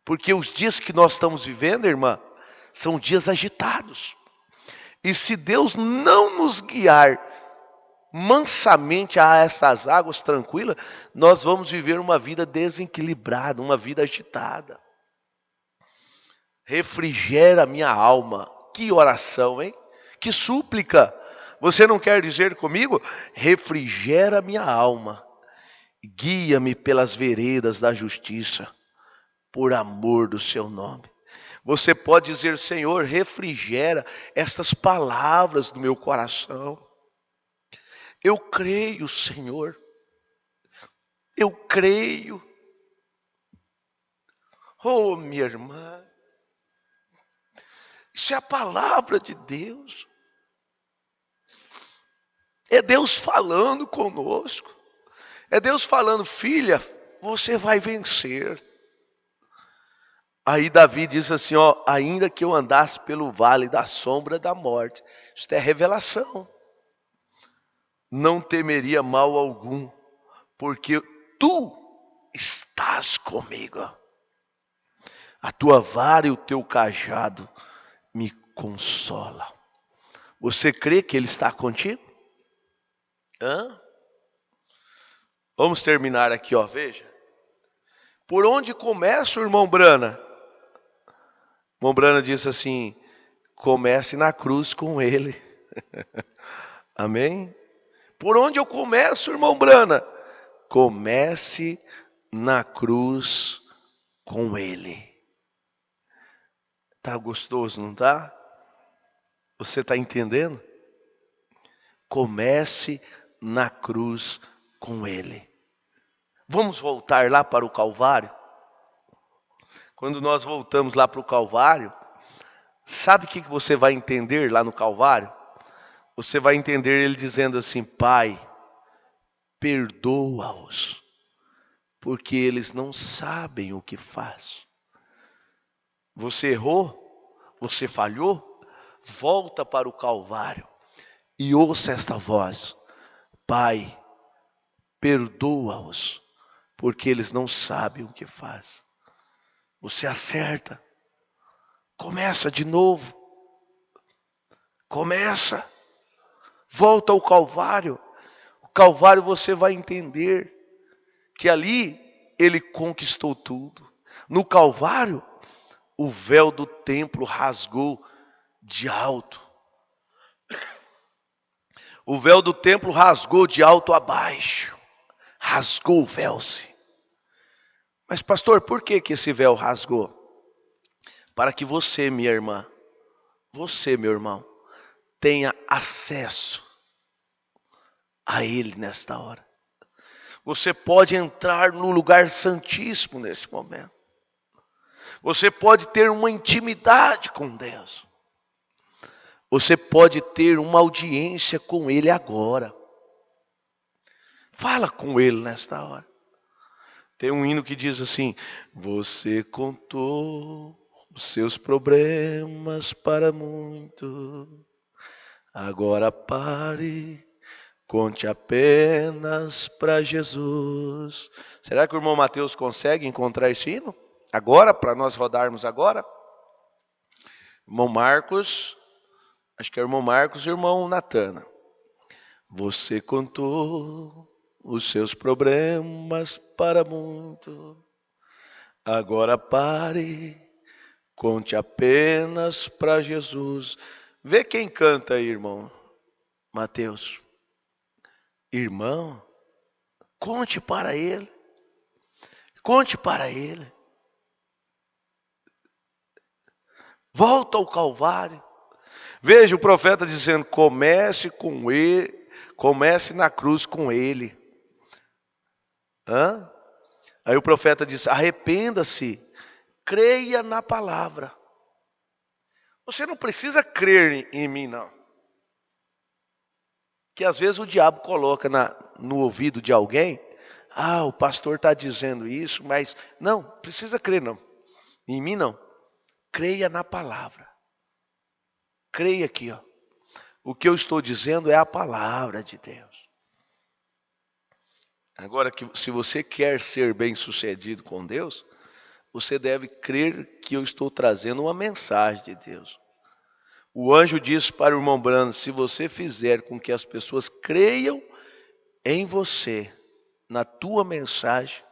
Porque os dias que nós estamos vivendo, irmã, são dias agitados. E se Deus não nos guiar mansamente a estas águas tranquilas, nós vamos viver uma vida desequilibrada, uma vida agitada. Refrigera minha alma. Que oração, hein? Que súplica. Você não quer dizer comigo? Refrigera minha alma. Guia-me pelas veredas da justiça, por amor do seu nome. Você pode dizer, Senhor, refrigera estas palavras do meu coração. Eu creio, Senhor. Eu creio. Oh, minha irmã. Isso é a palavra de Deus. É Deus falando conosco. É Deus falando, filha, você vai vencer. Aí Davi diz assim, ó, ainda que eu andasse pelo vale da sombra da morte. Isso é revelação. Não temeria mal algum, porque tu estás comigo. A tua vara e o teu cajado me consolam. Você crê que Ele está contigo? Vamos terminar aqui, ó, veja. Por onde começa o irmão Brana? O irmão Brana disse assim, comece na cruz com Ele. Amém? Por onde eu começo, irmão Brana? Comece na cruz com Ele. Tá gostoso, não tá? Você está entendendo? Comece na cruz com Ele. Vamos voltar lá para o Calvário? Quando nós voltamos lá para o Calvário, sabe o que você vai entender lá no Calvário? Você vai entender Ele dizendo assim, Pai, perdoa-os, porque eles não sabem o que faz. Você errou? Você falhou? Volta para o Calvário e ouça esta voz. Pai, perdoa-os, porque eles não sabem o que faz. Você acerta. Começa de novo. Começa. Volta ao Calvário. O Calvário você vai entender que ali Ele conquistou tudo. No Calvário, o véu do templo rasgou de alto. O véu do templo rasgou de alto a baixo. Rasgou o véu-se. Mas pastor, por que esse véu rasgou? Para que você, minha irmã, você, meu irmão, tenha acesso a Ele nesta hora. Você pode entrar no lugar santíssimo neste momento. Você pode ter uma intimidade com Deus. Você pode ter uma audiência com Ele agora. Fala com Ele nesta hora. Tem um hino que diz assim: você contou os seus problemas para muito, agora pare, conte apenas para Jesus. Será que o irmão Mateus consegue encontrar esse hino? Agora, para nós rodarmos agora? Irmão Marcos, acho que é o irmão Marcos e o irmão Natana. Você contou os seus problemas para muito, agora pare, conte apenas para Jesus. Vê quem canta aí, irmão Mateus. Irmão, conte para ele. Conte para ele. Volta ao Calvário. Veja o profeta dizendo: comece com ele, comece na cruz com ele. Aí o profeta diz: arrependa-se, creia na palavra. Você não precisa crer em mim, não. Que às vezes o diabo coloca no ouvido de alguém: o pastor está dizendo isso, mas não, precisa crer não. Em mim não. Creia na palavra. Creia aqui, ó. O que eu estou dizendo é a palavra de Deus. Agora, se você quer ser bem-sucedido com Deus, você deve crer que eu estou trazendo uma mensagem de Deus. O anjo disse para o irmão Brando: se você fizer com que as pessoas creiam em você, na tua mensagem,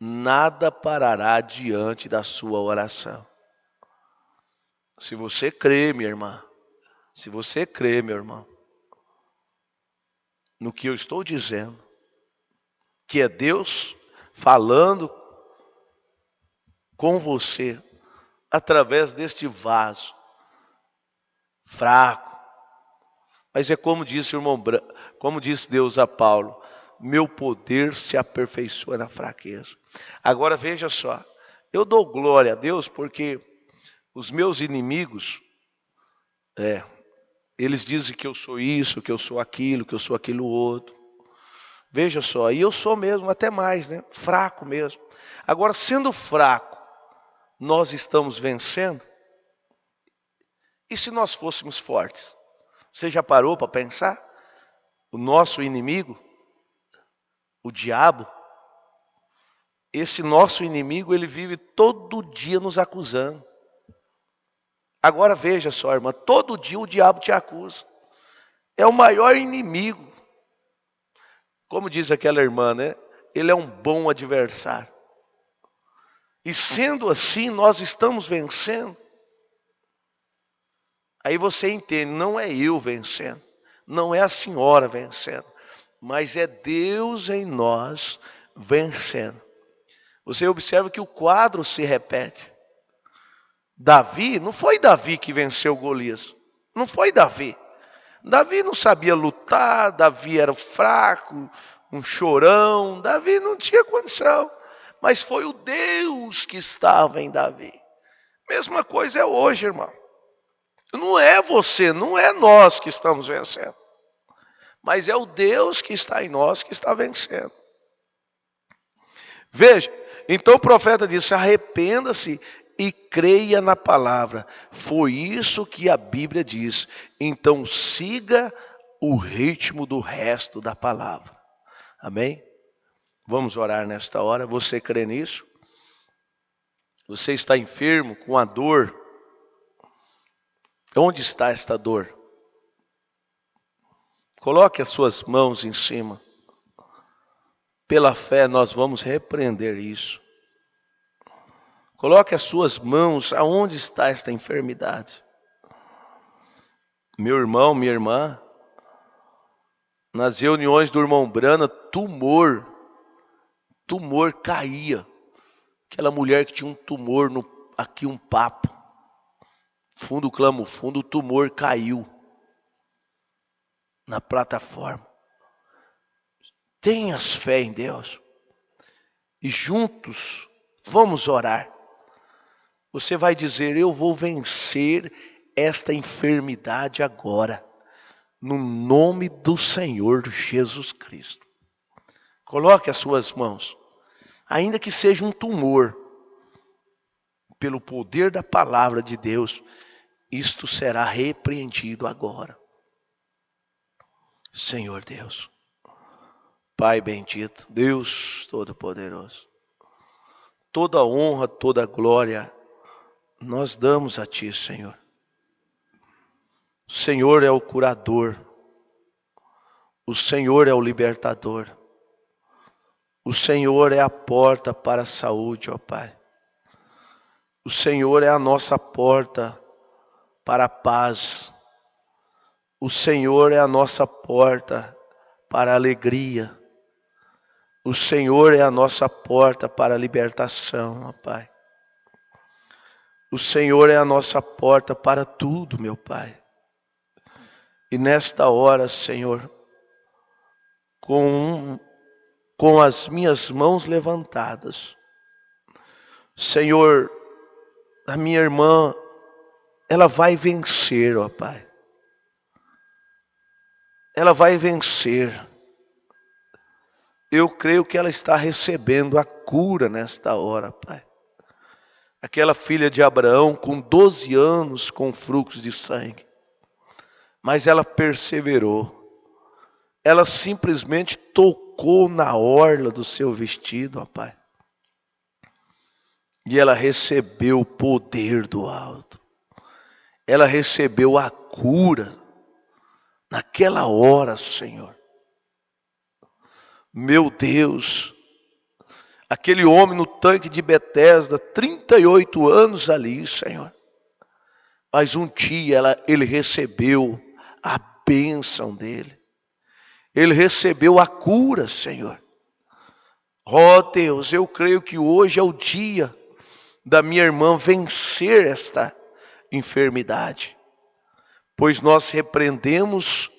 nada parará diante da sua oração. Se você crê, minha irmã, se você crê, meu irmão, no que eu estou dizendo, que é Deus falando com você através deste vaso fraco, mas é como disse o irmão, como disse Deus a Paulo: meu poder se aperfeiçoa na fraqueza. Agora veja só, eu dou glória a Deus porque os meus inimigos, eles dizem que eu sou isso, que eu sou aquilo, que eu sou aquilo outro. Veja só, e eu sou mesmo, até mais, né? Fraco mesmo. Agora, sendo fraco, nós estamos vencendo? E se nós fôssemos fortes? Você já parou para pensar? O nosso inimigo, o diabo, esse nosso inimigo, ele vive todo dia nos acusando. Agora veja só, irmã, todo dia o diabo te acusa. É o maior inimigo. Como diz aquela irmã, né? Ele é um bom adversário. E sendo assim, nós estamos vencendo. Aí você entende, não é eu vencendo, não é a senhora vencendo, mas é Deus em nós vencendo. Você observa que o quadro se repete. Davi, não foi Davi que venceu Golias. Não foi Davi. Davi não sabia lutar, Davi era fraco, um chorão, Davi não tinha condição. Mas foi o Deus que estava em Davi. Mesma coisa é hoje, irmão. Não é você, não é nós que estamos vencendo. Mas é o Deus que está em nós que está vencendo. Veja, então o profeta disse: arrependa-se e creia na palavra. Foi isso que a Bíblia diz. Então siga o ritmo do resto da palavra. Amém? Vamos orar nesta hora. Você crê nisso? Você está enfermo com a dor? Onde está esta dor? Coloque as suas mãos em cima. Pela fé nós vamos repreender isso. Coloque as suas mãos aonde está esta enfermidade. Meu irmão, minha irmã, nas reuniões do irmão Brana, tumor caía. Aquela mulher que tinha um tumor aqui, um papo. Fundo clamo fundo, o tumor caiu na plataforma. Tenhas fé em Deus. E juntos vamos orar. Você vai dizer: eu vou vencer esta enfermidade agora, no nome do Senhor Jesus Cristo. Coloque as suas mãos ainda que seja um tumor, pelo poder da palavra de Deus, isto será repreendido agora. Senhor Deus, Pai bendito, Deus Todo-Poderoso, toda honra, toda glória, nós damos a Ti, Senhor. O Senhor é o curador, o Senhor é o libertador, o Senhor é a porta para a saúde, ó Pai. O Senhor é a nossa porta para a paz. O Senhor é a nossa porta para a alegria. O Senhor é a nossa porta para a libertação, ó Pai. O Senhor é a nossa porta para tudo, meu Pai. E nesta hora, Senhor, com as minhas mãos levantadas, Senhor, a minha irmã, ela vai vencer, ó Pai. Ela vai vencer. Eu creio que ela está recebendo a cura nesta hora, Pai. Aquela filha de Abraão com 12 anos com fluxo de sangue. Mas ela perseverou. Ela simplesmente tocou na orla do seu vestido, ó Pai. E ela recebeu o poder do alto. Ela recebeu a cura naquela hora, Senhor. Meu Deus, aquele homem no tanque de Betesda, 38 anos ali, Senhor. Mas um dia ele recebeu a bênção dele. Ele recebeu a cura, Senhor. Ó Deus, eu creio que hoje é o dia da minha irmã vencer esta enfermidade. Pois nós repreendemos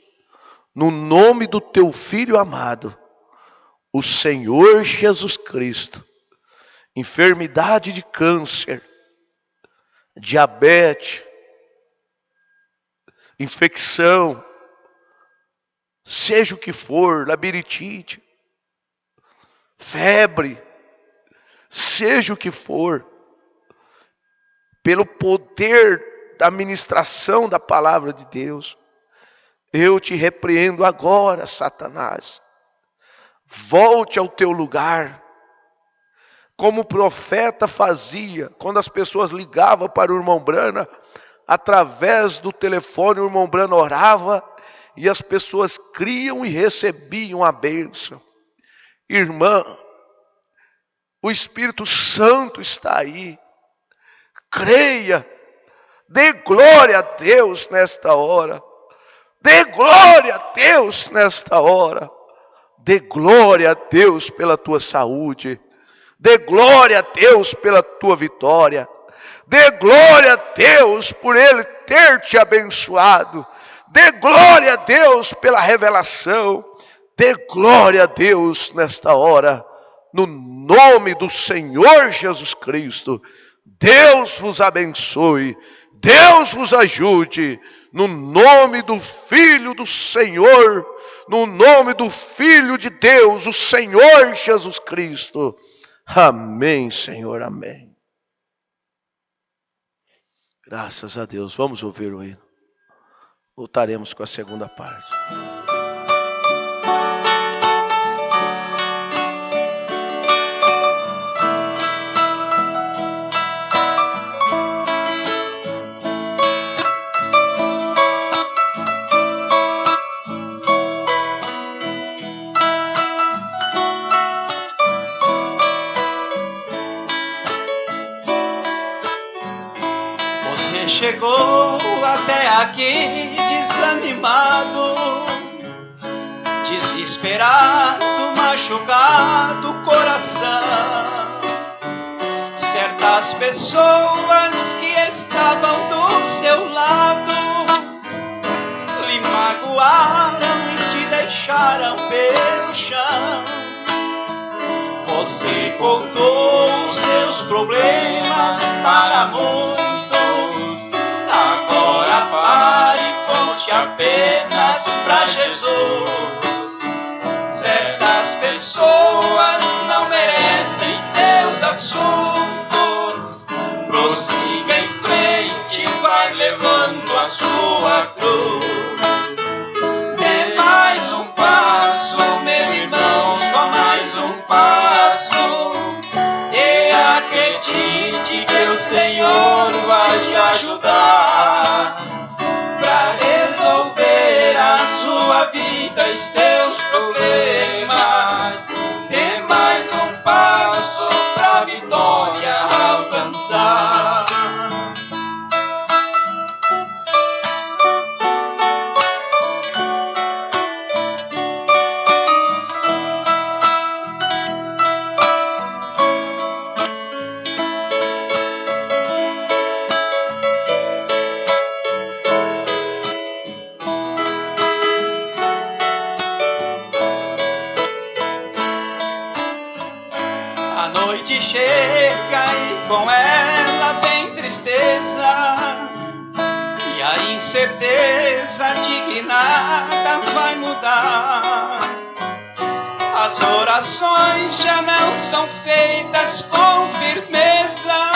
no nome do teu Filho amado, o Senhor Jesus Cristo, enfermidade de câncer, diabetes, infecção, seja o que for, labirintite, febre, seja o que for, pelo poder da ministração da palavra de Deus, eu te repreendo agora, Satanás. Volte ao teu lugar, como o profeta fazia, quando as pessoas ligavam para o irmão Brana, através do telefone o irmão Brana orava, e as pessoas criam e recebiam a bênção. Irmã, o Espírito Santo está aí, creia, dê glória a Deus nesta hora, dê glória a Deus nesta hora. Dê glória a Deus pela tua saúde. Dê glória a Deus pela tua vitória. Dê glória a Deus por Ele ter te abençoado. Dê glória a Deus pela revelação. Dê glória a Deus nesta hora. No nome do Senhor Jesus Cristo. Deus vos abençoe. Deus vos ajude. No nome do Filho do Senhor, no nome do Filho de Deus, o Senhor Jesus Cristo. Amém, Senhor, amém. Graças a Deus. Vamos ouvir o hino. Voltaremos com a segunda parte. Chegou até aqui desanimado, desesperado, machucado o coração. Certas pessoas que estavam do seu lado lhe magoaram e te deixaram pelo chão. Você contou os seus problemas para muitos. Agora pare e conte apenas pra Jesus. Certas pessoas não merecem vida e seus problemas. Dê mais um passo pra vitória alcançar. A noite chega e com ela vem tristeza, e a incerteza de que nada vai mudar. As orações já não são feitas com firmeza,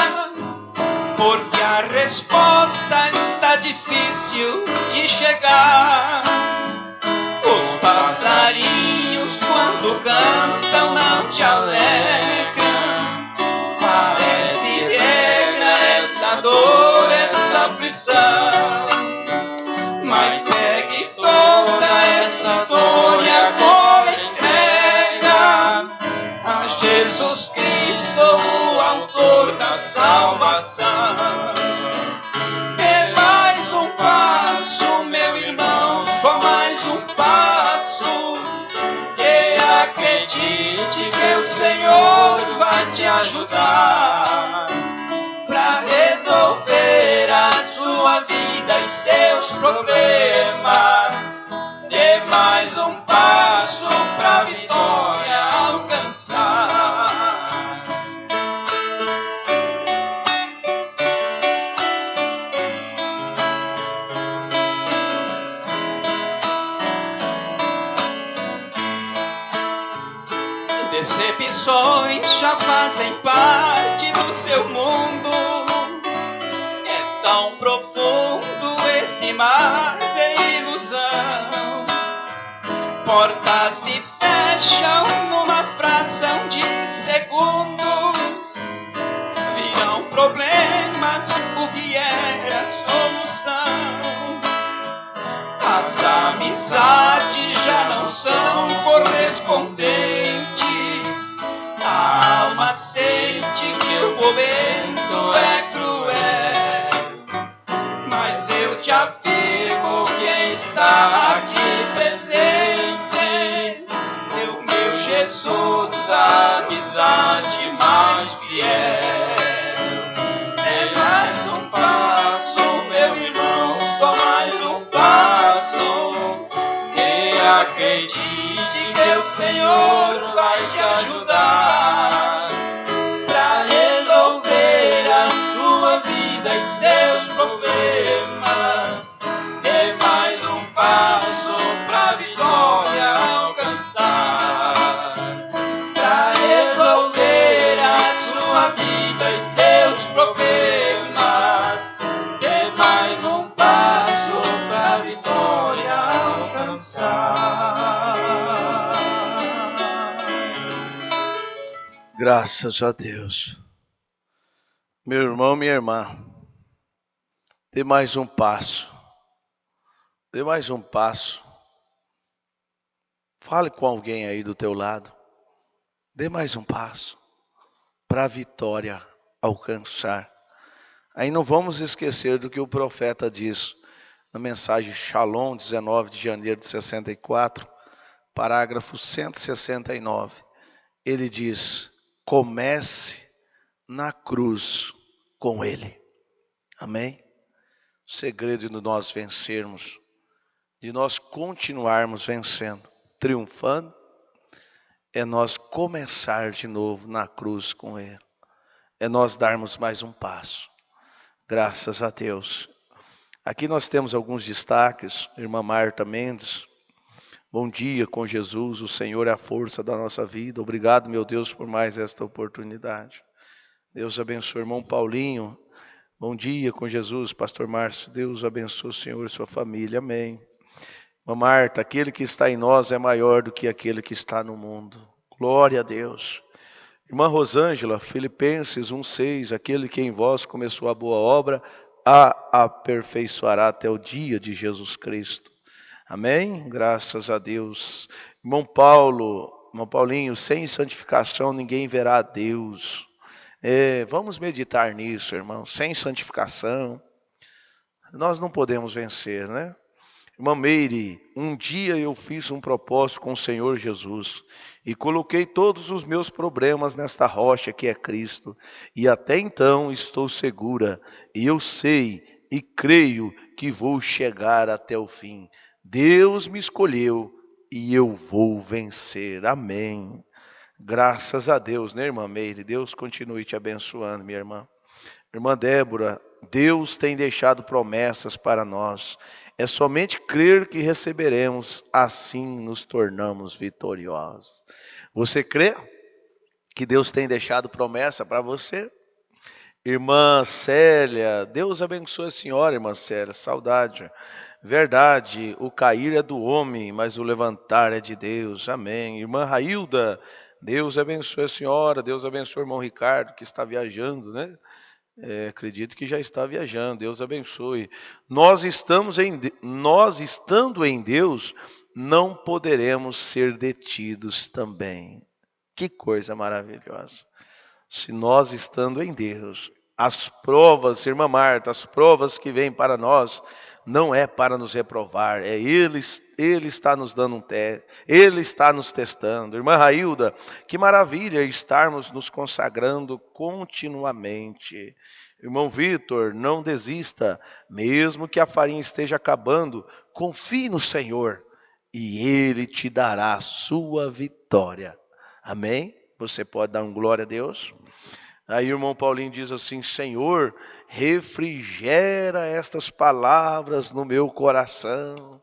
porque a resposta está difícil de chegar. Os passarinhos quando cantam não te alegram. Parece regra essa dor, essa aflição. Mas pegue toda essa dor e agora entrega a Jesus Cristo, o autor da salvação. Dê mais um passo, meu irmão, só mais um passo. E acredite que o Senhor vai te ajudar para resolver a sua vida e seus problemas. Dê mais um passo para a vitória alcançar. Decepções já fazem parte do seu mundo. É tão profundo este mar de ilusão. Portas se fecham numa fração de segundos. Virão problemas, o que era a solução. As amizades já não são correspondentes. A alma sente que o momento é cruel, mas eu te afirmo que está aqui presente, o meu Jesus, a amizade mais fiel. É mais um passo, meu irmão, só mais um passo. E acredite que o Senhor vai te ajudar para resolver a sua vida e seus problemas. Dê mais um passo para a vitória alcançar, para resolver a sua vida e seus problemas. Dê mais um passo para a vitória alcançar. Graças a Deus. Meu irmão, minha irmã, dê mais um passo. Dê mais um passo. Fale com alguém aí do teu lado. Dê mais um passo para a vitória alcançar. Aí não vamos esquecer do que o profeta diz na mensagem Shalom, 19 de janeiro de 64, parágrafo 169. Ele diz: comece na cruz com Ele. Amém? O segredo de nós vencermos, de nós continuarmos vencendo, triunfando, é nós começar de novo na cruz com Ele. É nós darmos mais um passo. Graças a Deus. Aqui nós temos alguns destaques. Irmã Marta Mendes. Bom dia com Jesus, o Senhor é a força da nossa vida. Obrigado, meu Deus, por mais esta oportunidade. Deus abençoe, irmão Paulinho. Bom dia com Jesus, pastor Márcio. Deus abençoe o Senhor e sua família. Amém. Irmã Marta, aquele que está em nós é maior do que aquele que está no mundo. Glória a Deus. Irmã Rosângela, Filipenses 1,6, aquele que em vós começou a boa obra, a aperfeiçoará até o dia de Jesus Cristo. Amém? Graças a Deus. Irmão Paulinho, sem santificação ninguém verá a Deus. Vamos meditar nisso, irmão. Sem santificação, nós não podemos vencer, né? Irmã Meire, um dia eu fiz um propósito com o Senhor Jesus e coloquei todos os meus problemas nesta rocha que é Cristo. E até então estou segura e eu sei e creio que vou chegar até o fim. Deus me escolheu e eu vou vencer. Amém. Graças a Deus, né, irmã Meire? Deus continue te abençoando, minha irmã. Irmã Débora, Deus tem deixado promessas para nós. É somente crer que receberemos, assim nos tornamos vitoriosos. Você crê que Deus tem deixado promessa para você? Irmã Célia, Deus abençoe a senhora, irmã Célia, saudade. Verdade, o cair é do homem, mas o levantar é de Deus. Amém. Irmã Railda, Deus abençoe a senhora, Deus abençoe o irmão Ricardo, que está viajando, né? Acredito que já está viajando, Deus abençoe. Nós estando em Deus, não poderemos ser detidos também. Que coisa maravilhosa. Se nós estando em Deus, as provas, irmã Marta, as provas que vêm para nós, não é para nos reprovar, Ele está nos dando um teste, Ele está nos testando. Irmã Railda, que maravilha estarmos nos consagrando continuamente. Irmão Vitor, não desista, mesmo que a farinha esteja acabando, confie no Senhor e Ele te dará a sua vitória. Amém? Você pode dar um glória a Deus? Aí o irmão Paulinho diz assim: Senhor, refrigera estas palavras no meu coração.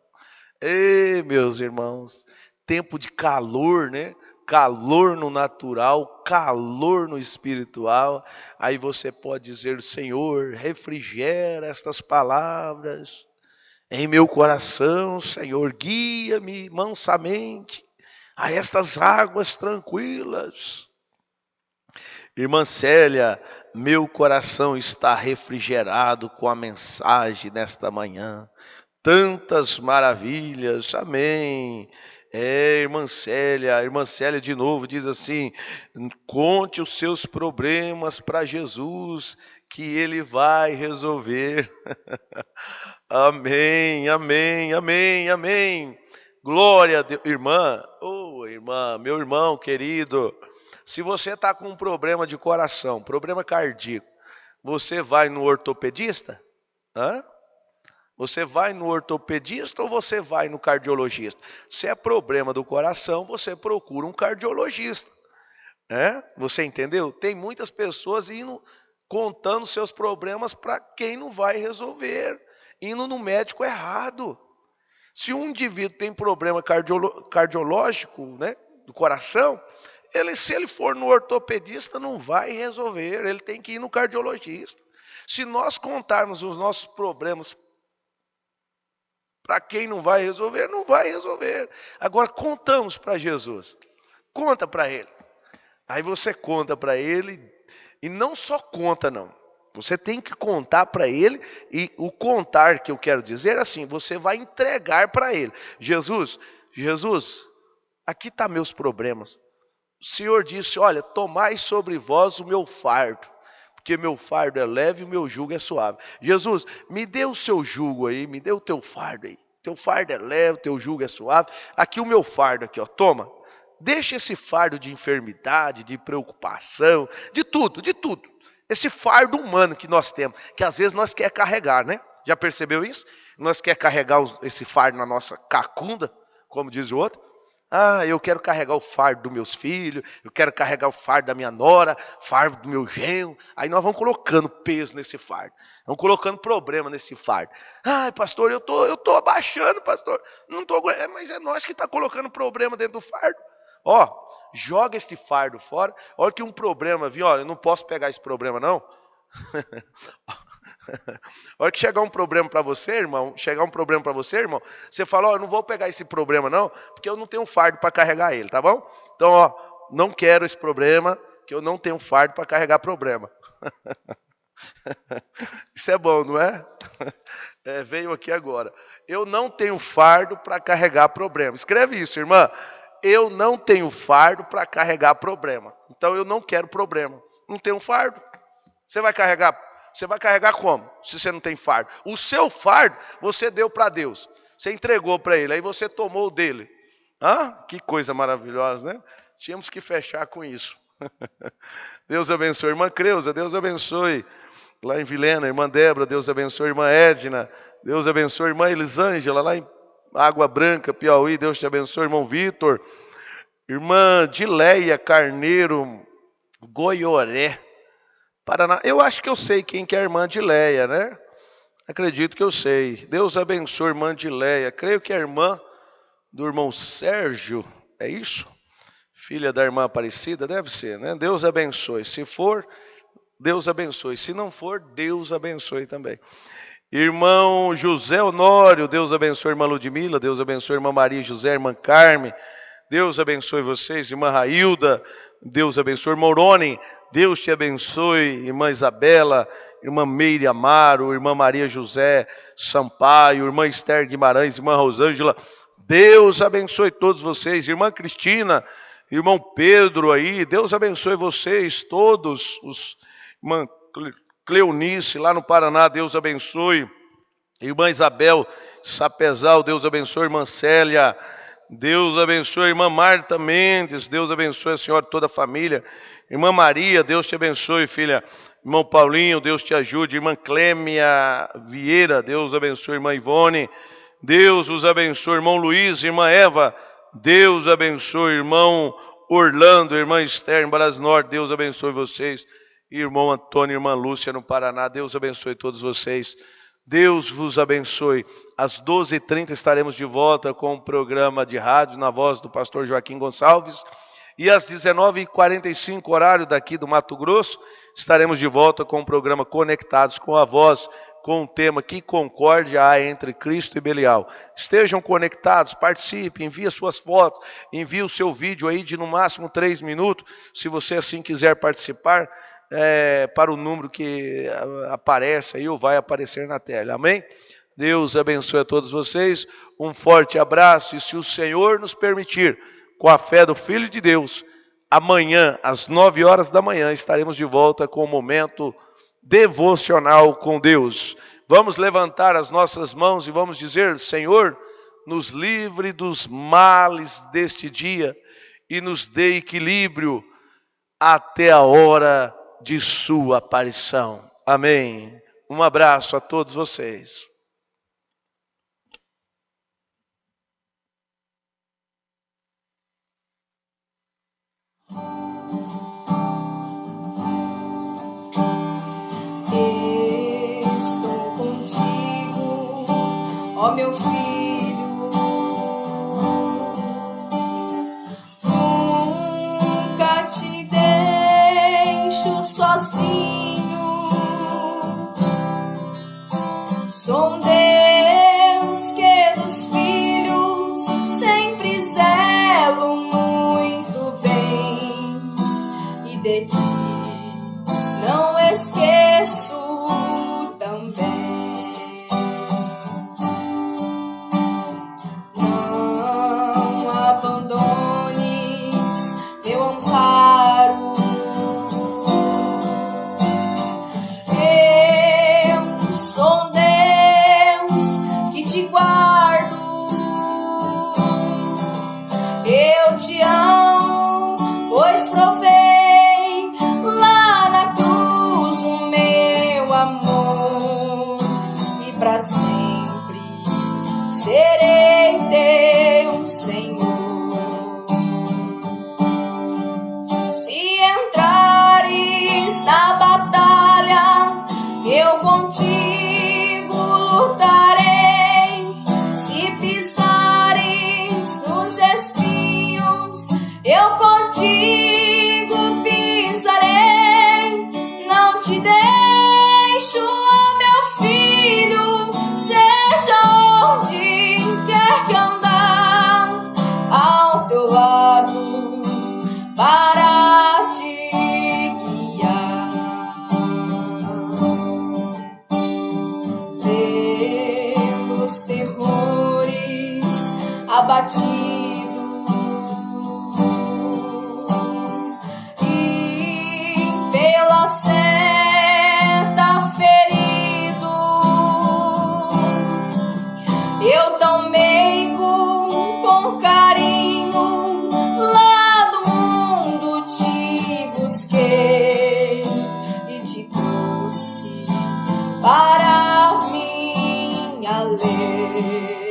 Ei, meus irmãos, tempo de calor, né? Calor no natural, calor no espiritual. Aí você pode dizer: Senhor, refrigera estas palavras em meu coração, Senhor, guia-me mansamente a estas águas tranquilas. Irmã Célia, meu coração está refrigerado com a mensagem nesta manhã. Tantas maravilhas, amém. Irmã Célia de novo diz assim: conte os seus problemas para Jesus, que Ele vai resolver. Amém, amém, amém, amém. Glória a Deus. Irmã, irmã, meu irmão querido, se você está com um problema de coração, problema cardíaco, você vai no ortopedista? Você vai no ortopedista ou você vai no cardiologista? Se é problema do coração, você procura um cardiologista. Você entendeu? Tem muitas pessoas indo contando seus problemas para quem não vai resolver, indo no médico errado. Se um indivíduo tem problema cardiológico, né, do coração, se ele for no ortopedista, não vai resolver, ele tem que ir no cardiologista. Se nós contarmos os nossos problemas para quem não vai resolver, não vai resolver. Agora, contamos para Jesus. Conta para Ele. Aí você conta para Ele, e não só conta, não. Você tem que contar para Ele, e o contar que eu quero dizer é assim, você vai entregar para Ele. Jesus, aqui está meus problemas. O Senhor disse, olha, tomai sobre vós o meu fardo, porque meu fardo é leve e o meu jugo é suave. Jesus, me dê o seu jugo aí, me dê o teu fardo aí. Teu fardo é leve, teu jugo é suave. Aqui o meu fardo, aqui, ó, toma. Deixa esse fardo de enfermidade, de preocupação, de tudo. Esse fardo humano que nós temos, que às vezes nós quer carregar, né? Já percebeu isso? Nós quer carregar esse fardo na nossa cacunda, como diz o outro. Eu quero carregar o fardo dos meus filhos, eu quero carregar o fardo da minha nora, fardo do meu genro. Aí nós vamos colocando peso nesse fardo, vamos colocando problema nesse fardo. Pastor, eu tô abaixando, pastor. Não tô, mas é nós que está colocando problema dentro do fardo. Joga este fardo fora. Olha que um problema, viu? Olha, eu não posso pegar esse problema, não. Olha que chegar um problema para você, irmão, você fala, eu não vou pegar esse problema não, porque eu não tenho fardo para carregar ele, tá bom? Então, não quero esse problema, que eu não tenho fardo para carregar problema. Isso é bom, não é? Veio aqui agora. Eu não tenho fardo para carregar problema. Escreve isso, irmã. Eu não tenho fardo para carregar problema. Então eu não quero problema. Não tenho fardo. Você vai carregar? Você vai carregar como? Se você não tem fardo. O seu fardo você deu para Deus. Você entregou para Ele. Aí você tomou o dele. Que coisa maravilhosa, né? Tínhamos que fechar com isso. Deus abençoe. Irmã Creuza, Deus abençoe. Lá em Vilhena, irmã Débora, Deus abençoe. Irmã Edna, Deus abençoe. Irmã Elisângela, lá em Água Branca, Piauí, Deus te abençoe. Irmão Vitor, irmã Dileia Carneiro, Goioré, Paraná. Eu acho que eu sei quem que é a irmã Dileia, né? Acredito que eu sei. Deus abençoe, irmã Dileia. Creio que é a irmã do irmão Sérgio, é isso? Filha da irmã Aparecida, deve ser, né? Deus abençoe. Se for, Deus abençoe. Se não for, Deus abençoe também. Irmão José Honório, Deus abençoe. Irmã Ludmila, Deus abençoe. Irmã Maria José, irmã Carme, Deus abençoe vocês. Irmã Railda, Deus abençoe. Moroni, Deus te abençoe. Irmã Isabela, irmã Meire Amaro, irmã Maria José Sampaio, irmã Esther Guimarães, irmã Rosângela, Deus abençoe todos vocês. Irmã Cristina, irmão Pedro aí, Deus abençoe vocês todos. Irmã Cleonice lá no Paraná, Deus abençoe. Irmã Isabel Sapezal, Deus abençoe. Irmã Célia, Deus abençoe. Irmã Marta Mendes, Deus abençoe a senhora e toda a família. Irmã Maria, Deus te abençoe, filha. Irmão Paulinho, Deus te ajude. Irmã Clêmia Vieira, Deus abençoe. Irmã Ivone, Deus os abençoe. Irmão Luiz, irmã Eva, Deus abençoe. Irmão Orlando, irmã Esther, em Baras Norte, Deus abençoe vocês. Irmão Antônio, irmã Lúcia, no Paraná, Deus abençoe todos vocês. Deus vos abençoe. Às 12h30 estaremos de volta com o programa de rádio na voz do pastor Joaquim Gonçalves. E às 19h45, horário daqui do Mato Grosso, estaremos de volta com o programa Conectados com a Voz, com o tema Que Concórdia há entre Cristo e Belial. Estejam conectados, participem, envie suas fotos, envie o seu vídeo aí de no máximo 3 minutos, se você assim quiser participar, para o número que aparece aí ou vai aparecer na tela. Amém? Deus abençoe a todos vocês, um forte abraço e se o Senhor nos permitir, com a fé do Filho de Deus, amanhã às 9h da manhã estaremos de volta com o momento devocional com Deus. Vamos levantar as nossas mãos e vamos dizer: Senhor, nos livre dos males deste dia e nos dê equilíbrio até a hora de sua aparição. Amém. Um abraço a todos vocês. Estou contigo, ó meu filho, nunca te deixo sozinho. Sou um Deus que dos filhos sempre zelo muito bem, e de ti não esqueço também. Não abandones meu amparo. Eu sou um Deus que te guardo. Eu te amo, pois provei lá na cruz o meu amor, e para sempre serei teu Senhor. Se entrares na batalha, eu contigo lutarei. Se pisares nos espinhos, eu contigo pisarei. Não te deixo, ó meu filho, seja onde quer que andar, ao teu lado para te guiar. abatido e pela seta ferido. Eu tão meigo, com carinho, lá no mundo te busquei e te trouxe para minha lei.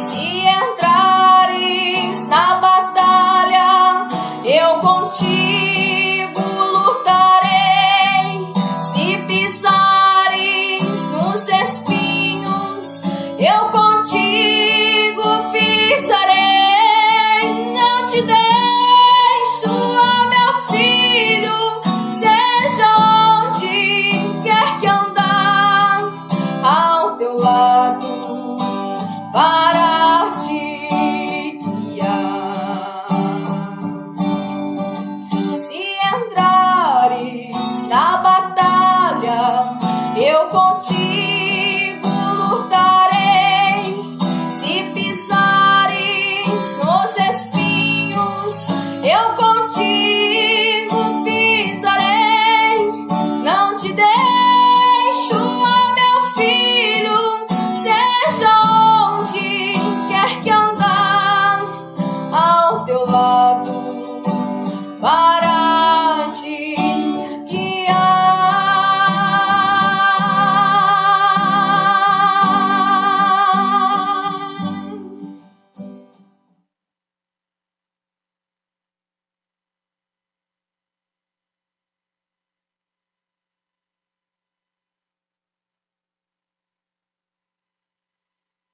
Se entrares na batalha, eu contigo lutarei. Se pisares nos espinhos, eu contigo